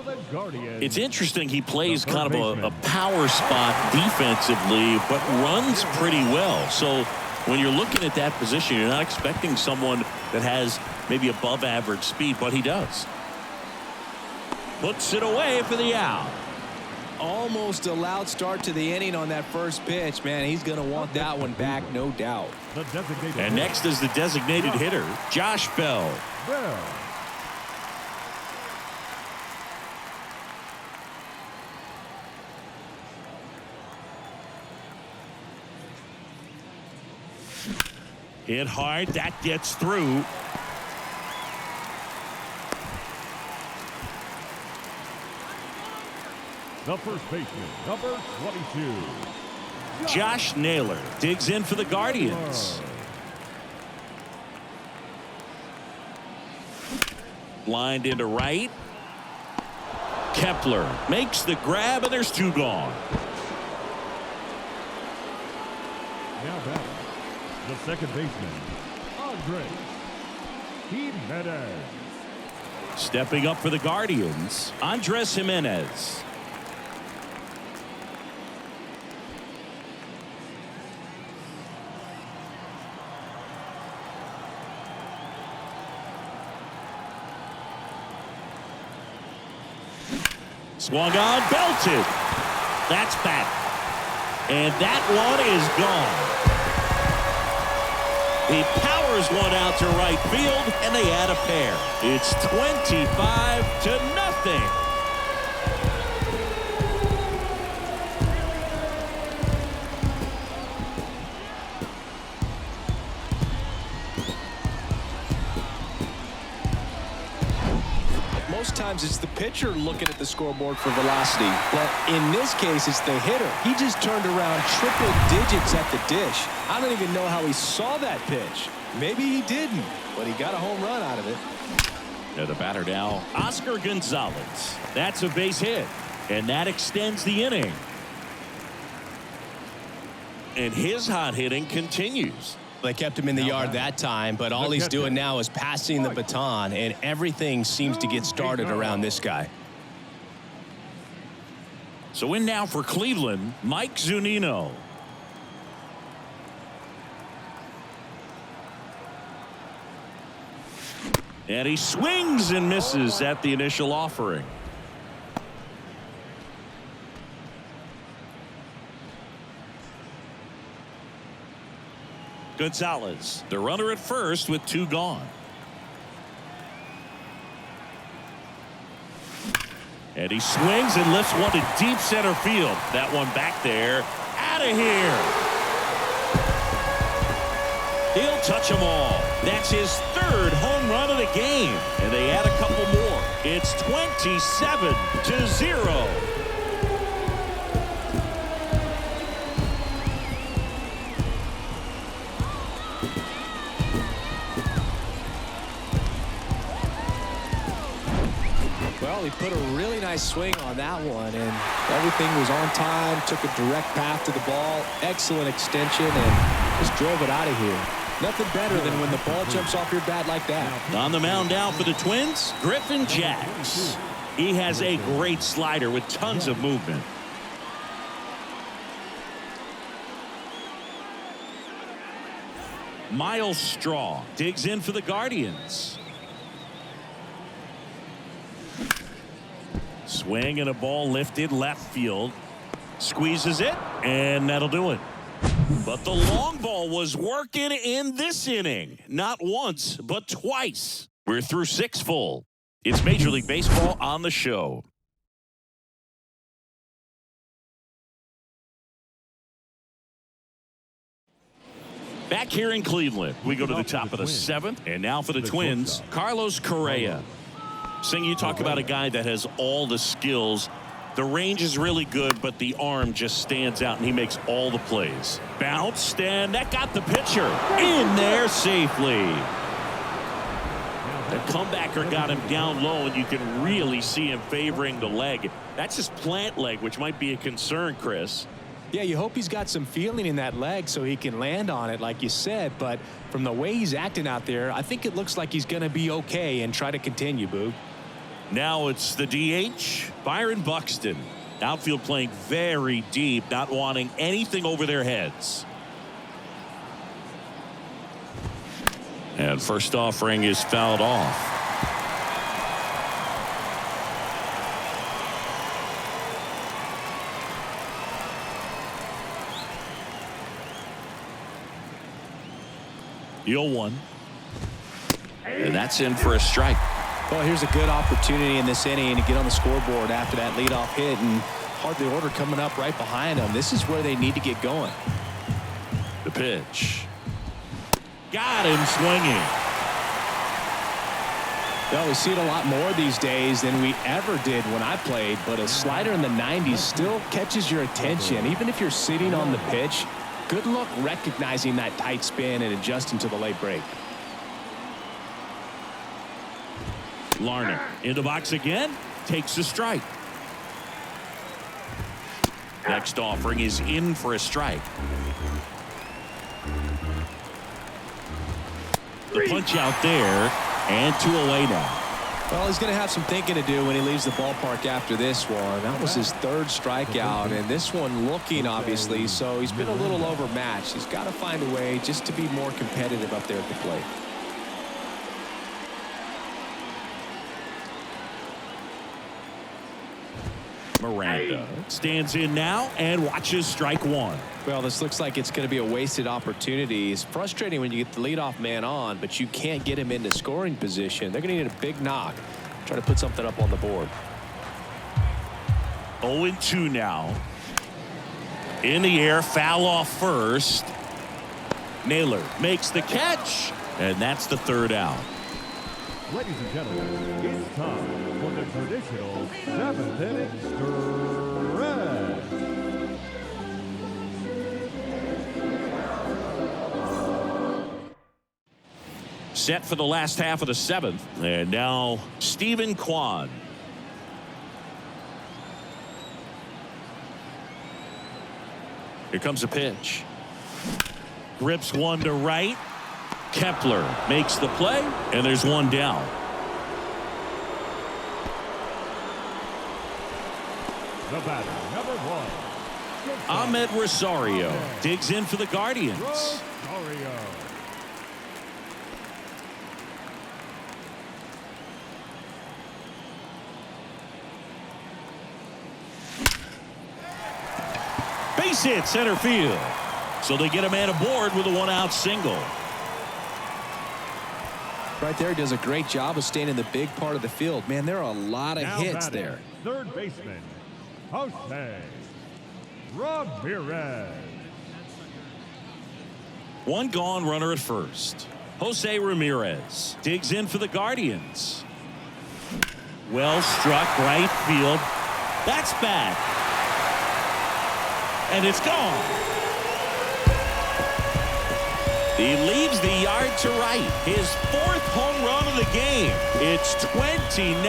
It's interesting, he plays kind of a power spot defensively, but runs pretty well. So when you're looking at that position, you're not expecting someone that has maybe above average speed, but he does. Puts it away for the out. Almost a loud start to the inning on that first pitch. Man, he's going to want that one back, no doubt. And next is the designated hitter, Josh Bell. Hit hard. That gets through. The first baseman, number 22. Josh Naylor digs in for the Guardians. Lined into right. Kepler makes the grab, and there's 2 gone. Now back, the second baseman, Andres Jimenez. Stepping up for the Guardians, Andres Jimenez. Swung on, belted. That's back. And that one is gone. He powers one out to right field, and they add a pair. It's 25-0. Most times it's the pitcher looking at the scoreboard for velocity, but in this case it's the hitter. He just turned around triple digits at the dish. I don't even know how he saw that pitch. Maybe he didn't, but he got a home run out of it. Now the batter now, Oscar Gonzalez. That's a base hit, and that extends the inning. And his hot hitting continues. They kept him in the yard that time, but all he's doing now is passing the baton, and everything seems to get started around this guy. So in now for Cleveland, Mike Zunino. And he swings and misses at the initial offering. Gonzalez, the runner at first with 2 gone. And he swings and lifts one to deep center field. That one back there. Out of here. He'll touch them all. That's his 3rd home run of the game. And they add a couple more. It's 27-0. Well, he put a really nice swing on that one, and everything was on time, took a direct path to the ball, excellent extension, and just drove it out of here. Nothing better than when the ball jumps off your bat like that. On the mound now for the Twins, Griffin Jax. He has a great slider with tons of movement. Miles Straw digs in for the Guardians. Swing and a ball lifted left field. Squeezes it, and that'll do it. But the long ball was working in this inning. Not once, but twice. We're through 6 full. It's Major League Baseball on the show. Back here in Cleveland, we go to the top of the 7th, and now for the Twins, Carlos Correa. Sing, you talk about a guy that has all the skills. The range is really good, but the arm just stands out, and he makes all the plays. Bounced, and that got the pitcher in there safely. The comebacker got him down low, and you can really see him favoring the leg. That's his plant leg, which might be a concern, Chris. Yeah, you hope he's got some feeling in that leg so he can land on it, like you said. But from the way he's acting out there, I think it looks like he's going to be okay and try to continue, Boog. Now it's the DH, Byron Buxton. Outfield playing very deep, not wanting anything over their heads. And first offering is fouled off. The 0-1. And that's in for a strike. Well, here's a good opportunity in this inning to get on the scoreboard after that leadoff hit, and hardly order coming up right behind them. This is where they need to get going. The pitch. Got him swinging. Well, we see it a lot more these days than we ever did when I played, but a slider in the 90s still catches your attention. Even if you're sitting on the pitch, good luck recognizing that tight spin and adjusting to the late break. Larnach in the box again, takes a strike. Next offering is in for a strike. The punch out there, and 2 away now. Well, he's going to have some thinking to do when he leaves the ballpark after this one. That was his 3rd strikeout, and this one looking, obviously, so he's been a little overmatched. He's got to find a way just to be more competitive up there at the plate. Miranda stands in now and watches strike 1. Well, this looks like it's going to be a wasted opportunity. It's frustrating when you get the leadoff man on, but you can't get him into scoring position. They're going to need a big knock. Try to put something up on the board. 0-2 now. In the air, foul off first. Naylor makes the catch, and that's the 3rd out. Ladies and gentlemen, it's time for the traditional 7th inning stretch. Set for the last half of the 7th, and now Stephen Kwan. Here comes a pitch. Grips one to right. Kepler makes the play, and there's one down. The batter, number 1. Ahmed Rosario digs in for the Guardians. Rosario. Base hit center field. So they get a man aboard with a 1-out single. Right there, does a great job of staying in the big part of the field. Man, there are a lot of hits there. 3rd baseman, Jose Ramirez. One gone, runner at first. Jose Ramirez digs in for the Guardians. Well struck, right field. That's back. And it's gone. He leaves the yard to right. His 4th home run of the game. It's 29-0.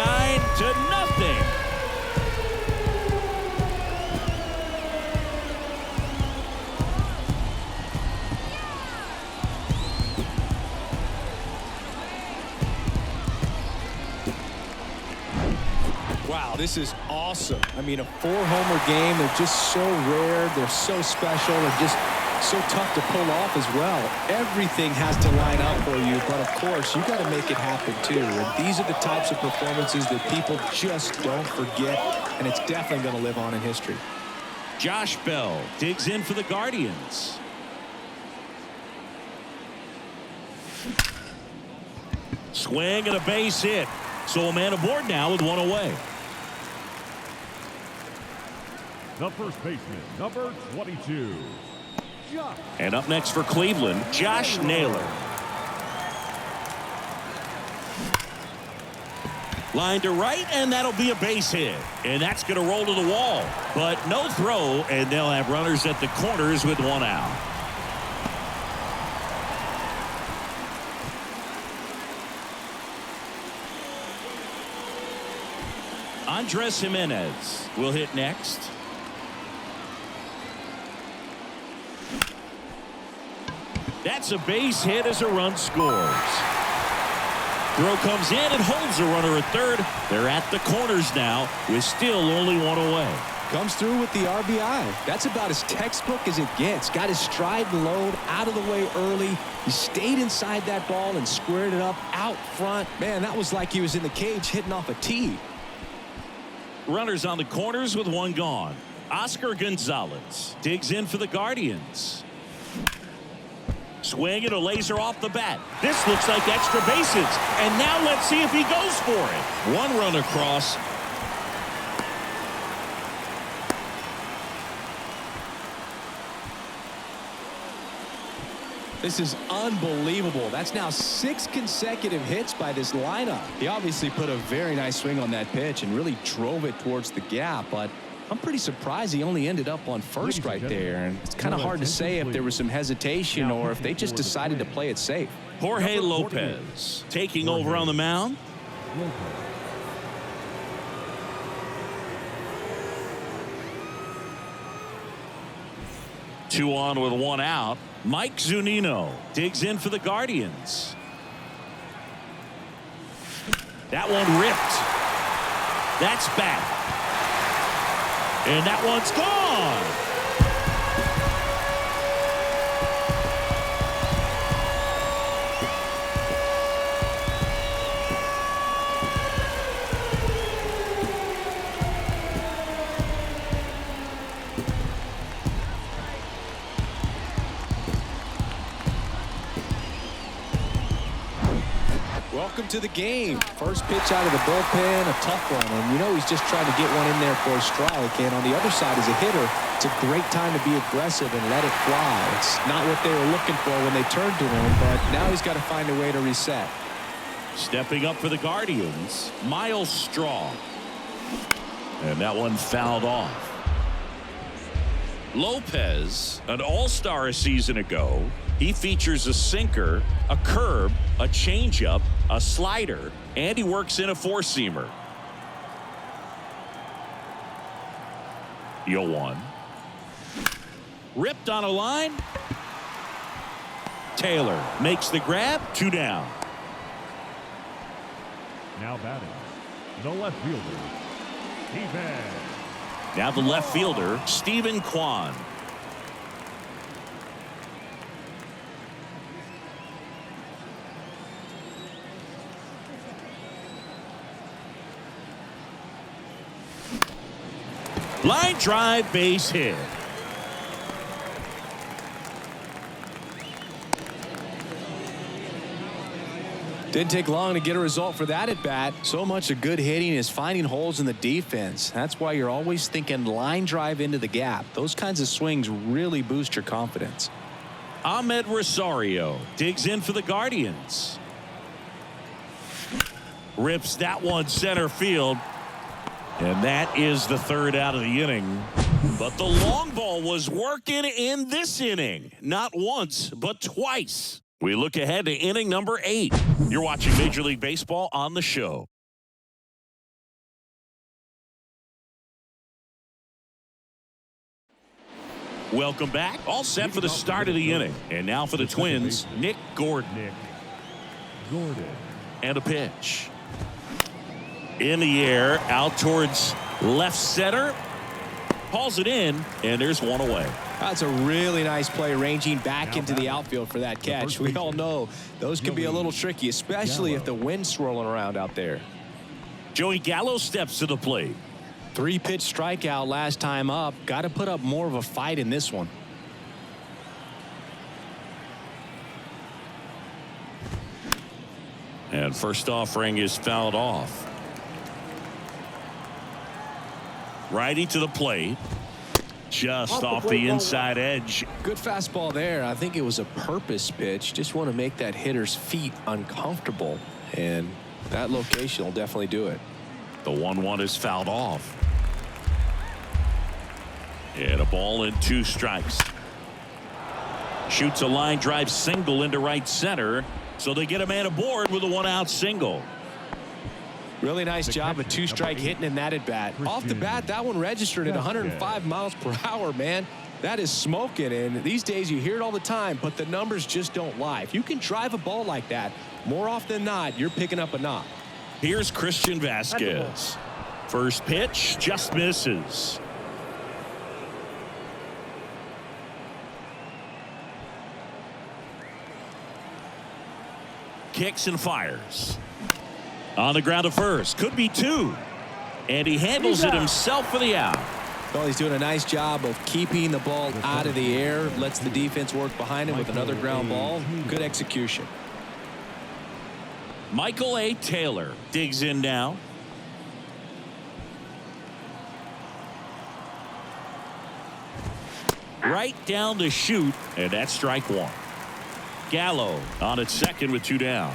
Wow, this is awesome. I mean, a 4-homer game. They're just so rare. They're so special. They're just so tough to pull off as well. Everything has to line up for you, but of course, you got to make it happen too. And these are the types of performances that people just don't forget, and it's definitely going to live on in history. Josh Bell digs in for the Guardians. Swing and a base hit. So a man aboard now with 1 away. The first baseman, number 22. And up next for Cleveland, Josh Naylor. Line to right, and that'll be a base hit. And that's going to roll to the wall. But no throw, and they'll have runners at the corners with one out. Andres Jimenez will hit next. That's a base hit as a run scores. Throw comes in and holds the runner at third. They're at the corners now with still only one away. Comes through with the RBI. That's about as textbook as it gets. Got his stride and load out of the way early. He stayed inside that ball and squared it up out front. Man, that was like he was in the cage hitting off a tee. Runners on the corners with one gone. Oscar Gonzalez digs in for the Guardians. Swing and a laser off the bat. This looks like extra bases. And now let's see if he goes for it. One run across. This is unbelievable. That's now 6 consecutive hits by this lineup. He obviously put a very nice swing on that pitch and really drove it towards the gap, but I'm pretty surprised he only ended up on first right there. And it's kind of hard to say if there was some hesitation or if they just decided to play it safe. Jorge Lopez taking over on the mound. Two on with one out. Mike Zunino digs in for the Guardians. That one ripped. That's back. And that one's gone. Welcome to the game. First pitch out of the bullpen, a tough one. And you know he's just trying to get one in there for a strike. And on the other side, as a hitter, it's a great time to be aggressive and let it fly. It's not what they were looking for when they turned to him, but now he's got to find a way to reset. Stepping up for the Guardians, Miles Straw. And that one fouled off. Lopez, an all-star a season ago. He features a sinker, a curve, a changeup, a slider, and he works in a four-seamer. 0-1. Ripped on a line. Taylor makes the grab. 2 down. Now batting, the left fielder, Steven. Now the left fielder, Stephen Kwan. Line drive, base hit. Didn't take long to get a result for that at bat. So much of good hitting is finding holes in the defense. That's why you're always thinking line drive into the gap. Those kinds of swings really boost your confidence. Ahmed Rosario digs in for the Guardians. Rips that one center field. And that is the third out of the inning. But the long ball was working in this inning. Not once, but twice. We look ahead to inning number 8. You're watching Major League Baseball on the show. Welcome back. All set for the start of the inning. And now for the Twins, Nick Gordon. And a pitch. In the air, out towards left center. Hauls it in, and there's one away. That's a really nice play, ranging back into the outfield for that catch. We all know those can be a little tricky, especially if the wind's swirling around out there. Joey Gallo steps to the plate. 3-pitch strikeout last time up. Got to put up more of a fight in this one. And first offering is fouled off. Righty to the plate. Just off the inside edge. Good fastball there. I think it was a purpose pitch. Just want to make that hitter's feet uncomfortable. And that location will definitely do it. The 1-1 is fouled off. And a ball and 2 strikes. Shoots a line drive single into right center. So they get a man aboard with a 1-out single. Really nice job of 2-strike hitting in that at bat. Off the bat, that one registered at 105 miles per hour, man. That is smoking, and these days you hear it all the time, but the numbers just don't lie. If you can drive a ball like that, more often than not, you're picking up a knock. Here's Christian Vasquez. First pitch just misses. Kicks and fires. On the ground to first. Could be 2. And he handles it himself for the out. Well, he's doing a nice job of keeping the ball out of the air. Lets the defense work behind him with another ground ball. Good execution. Michael A. Taylor digs in now. Right down the chute, and that's strike 1. Gallo on at second with 2 down.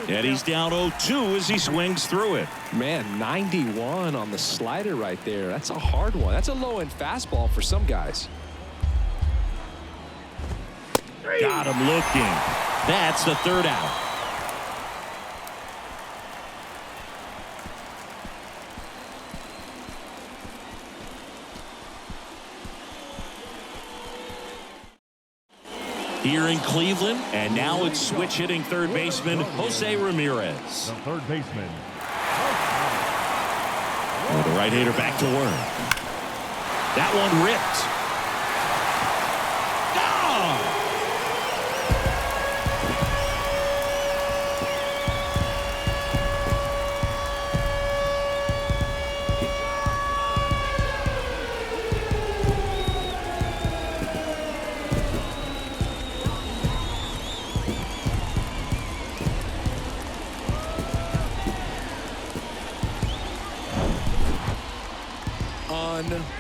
And he's down 0-2 as he swings through it. Man, 91 on the slider right there. That's a hard one. That's a low-end fastball for some guys. Got him looking. That's the 3rd out. Here in Cleveland, and now it's switch hitting third baseman Jose Ramirez. The third baseman. Oh, the right-hander back to work. That one ripped.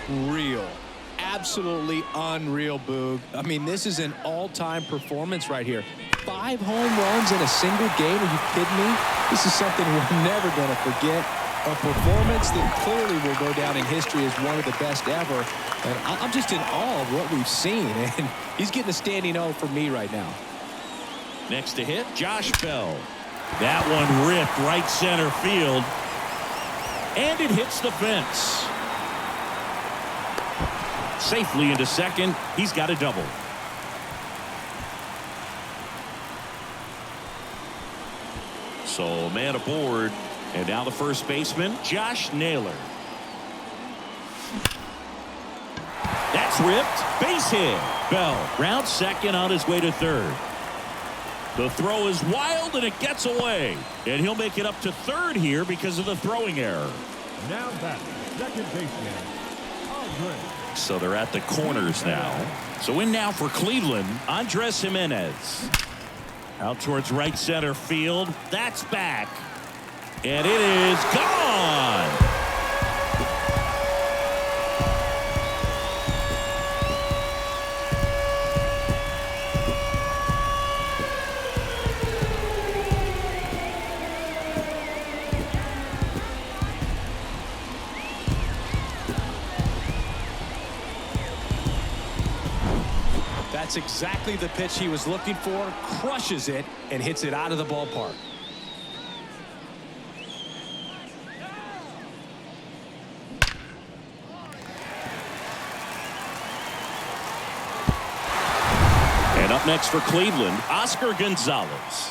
Unreal. Absolutely unreal, Boog. I mean, this is an all-time performance right here. 5 home runs in a single game. Are you kidding me? This is something we're never going to forget. A performance that clearly will go down in history as one of the best ever. And I'm just in awe of what we've seen. And he's getting a standing O for me right now. Next to hit, Josh Bell. That one ripped right center field. And it hits the fence. Safely into second. He's got a double. So man aboard. And now the first baseman, Josh Naylor. That's ripped. Base hit. Bell rounds second on his way to third. The throw is wild and it gets away. And he'll make it up to third here because of the throwing error. Now back, second baseman, Andres. So they're at the corners now. So in now for Cleveland, Andres Jimenez. Out towards right center field. That's back. And it is gone. That's exactly the pitch he was looking for. Crushes it and hits it out of the ballpark. And up next for Cleveland, Oscar Gonzalez.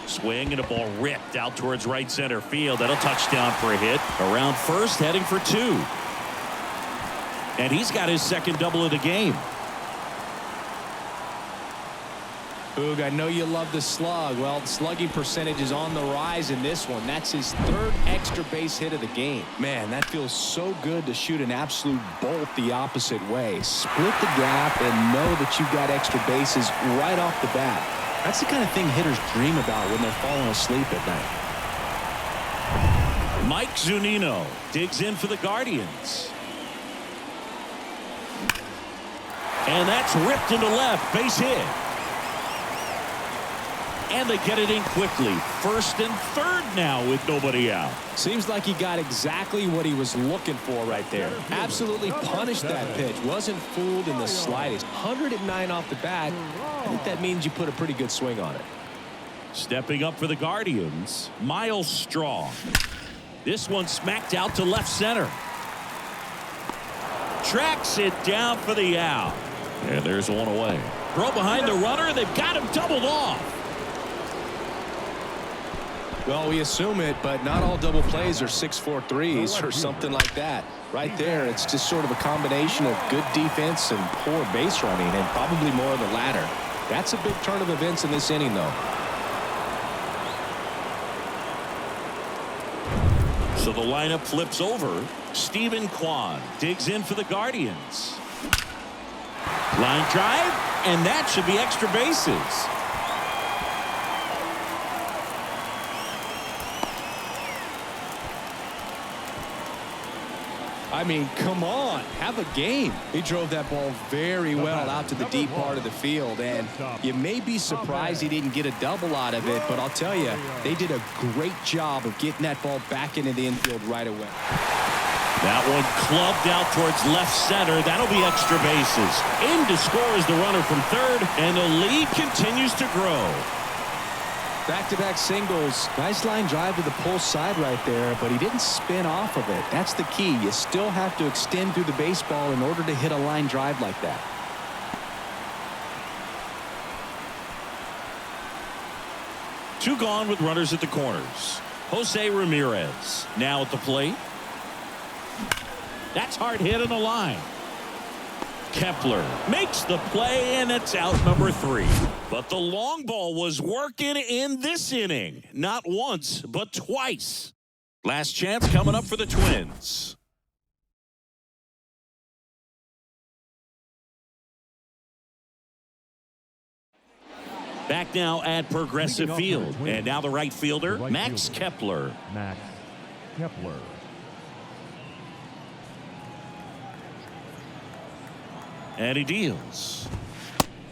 Swing and a ball ripped out towards right center field. That'll touchdown for a hit. Around first, heading for 2. And he's got his second double of the game. Boog, I know you love the slug. Well, the slugging percentage is on the rise in this one. That's his 3rd extra base hit of the game. Man, that feels so good to shoot an absolute bolt the opposite way. Split the gap and know that you've got extra bases right off the bat. That's the kind of thing hitters dream about when they're falling asleep at night. Mike Zunino digs in for the Guardians. And that's ripped into left. Base hit. And they get it in quickly. First and third now with nobody out. Seems like he got exactly what he was looking for right there. Absolutely punished that pitch. Wasn't fooled in the slightest. 109 off the bat. I think that means you put a pretty good swing on it. Stepping up for the Guardians, Miles Straw. This one smacked out to left center. Tracks it down for the out. And there's one away. Throw behind the runner. They've got him doubled off. Well, we assume it, but not all double plays are 6-4 threes or something like that. Right there, it's just sort of a combination of good defense and poor base running, and probably more of the latter. That's a big turn of events in this inning, though. So the lineup flips over. Stephen Kwan digs in for the Guardians. Line drive, and that should be extra bases. I mean, come on, have a game. He drove that ball very well out to the deep part of the field, and you may be surprised he didn't get a double out of it, but I'll tell you, they did a great job of getting that ball back into the infield right away. That one clubbed out towards left center. That'll be extra bases. In to score is the runner from third, and the lead continues to grow. Back-to-back singles. Nice line drive to the pull side right there, but he didn't spin off of it. That's the key. You still have to extend through the baseball in order to hit a line drive like that. Two gone with runners at the corners. Jose Ramirez now at the plate. That's hard hit on the line. Kepler makes the play, and it's out number 3. But the long ball was working in this inning. Not once, but twice. Last chance coming up for the Twins. Back now at Progressive Field. And now the right fielder, Max Kepler. Max Kepler. And he deals.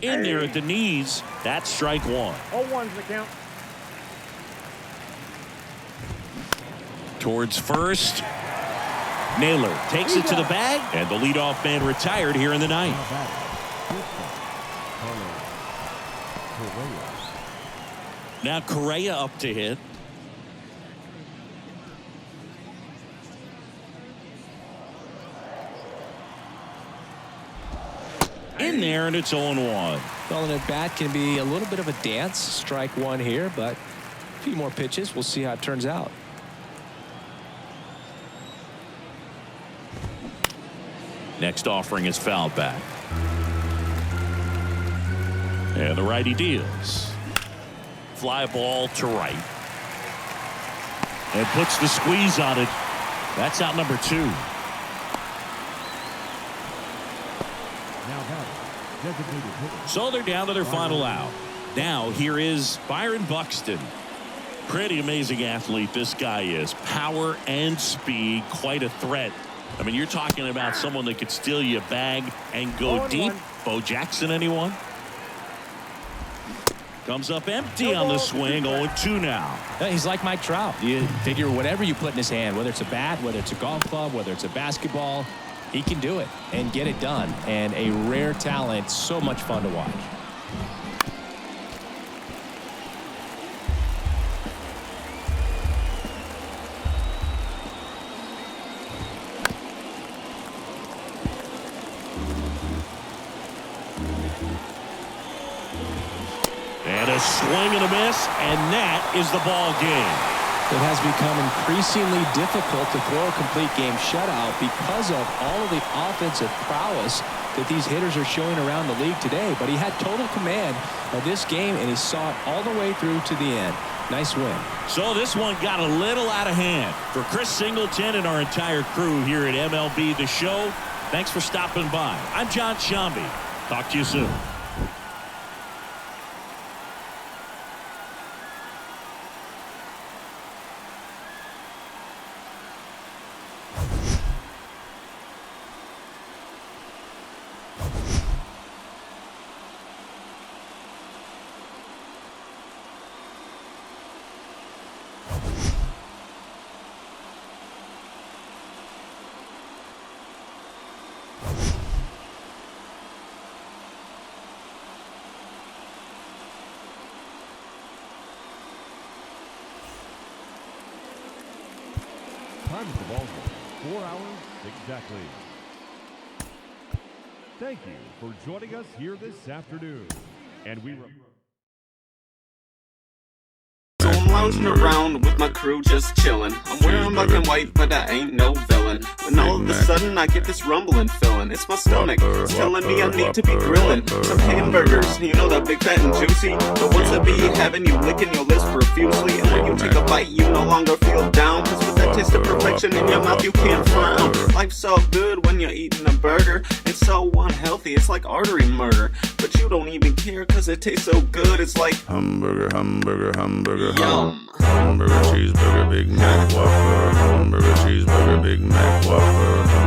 In there at the knees. That's strike 1. 0-1's the count. Towards first. Naylor takes it to the bag. And the leadoff man retired here in the ninth. Now Correa up to hit. In there, and it's 0-1. Well, an at-bat can be a little bit of a dance. Strike 1 here, but a few more pitches. We'll see how it turns out. Next offering is fouled back. And the righty deals. Fly ball to right. And puts the squeeze on it. That's out number 2. So they're down to their final out. Now here is Byron Buxton. Pretty amazing athlete this guy is. Power and speed, quite a threat. I mean, you're talking about someone that could steal you a bag and go deep. Bo Jackson, anyone? Comes up empty on the swing. 0-2 now. He's like Mike Trout. You figure whatever you put in his hand, whether it's a bat, whether it's a golf club, whether it's a basketball, he can do it and get it done. And a rare talent, so much fun to watch. And a swing and a miss, and that is the ball game. It has become increasingly difficult to throw a complete game shutout because of all of the offensive prowess that these hitters are showing around the league today. But he had total command of this game, and he saw it all the way through to the end. Nice win. So this one got a little out of hand. For Chris Singleton and our entire crew here at MLB The Show, thanks for stopping by. I'm John Shambi. Talk to you soon. Time at the ball game, 4 hours exactly. Thank you for joining us here this afternoon. And we So I'm lounging around with my crew just chillin'. I'm wearing black and white, but I ain't no villain. When all of a sudden I get this rumbling feeling. It's my stomach, it's telling me I need to be grillin' some hamburgers, you know, that big fat and juicy, the ones that be having you licking your lips profusely. And when you take a bite, you no longer feel down, cause with that taste of perfection in your mouth, you can't frown. Life's so good when you're eating a burger, it's so unhealthy, it's like artery murder. But you don't even care cause it tastes so good, it's like hamburger, hamburger, hamburger, yum. Hamburger, cheeseburger, Big Mac, Whopper. Hamburger, cheeseburger, Big Mac, Whopper.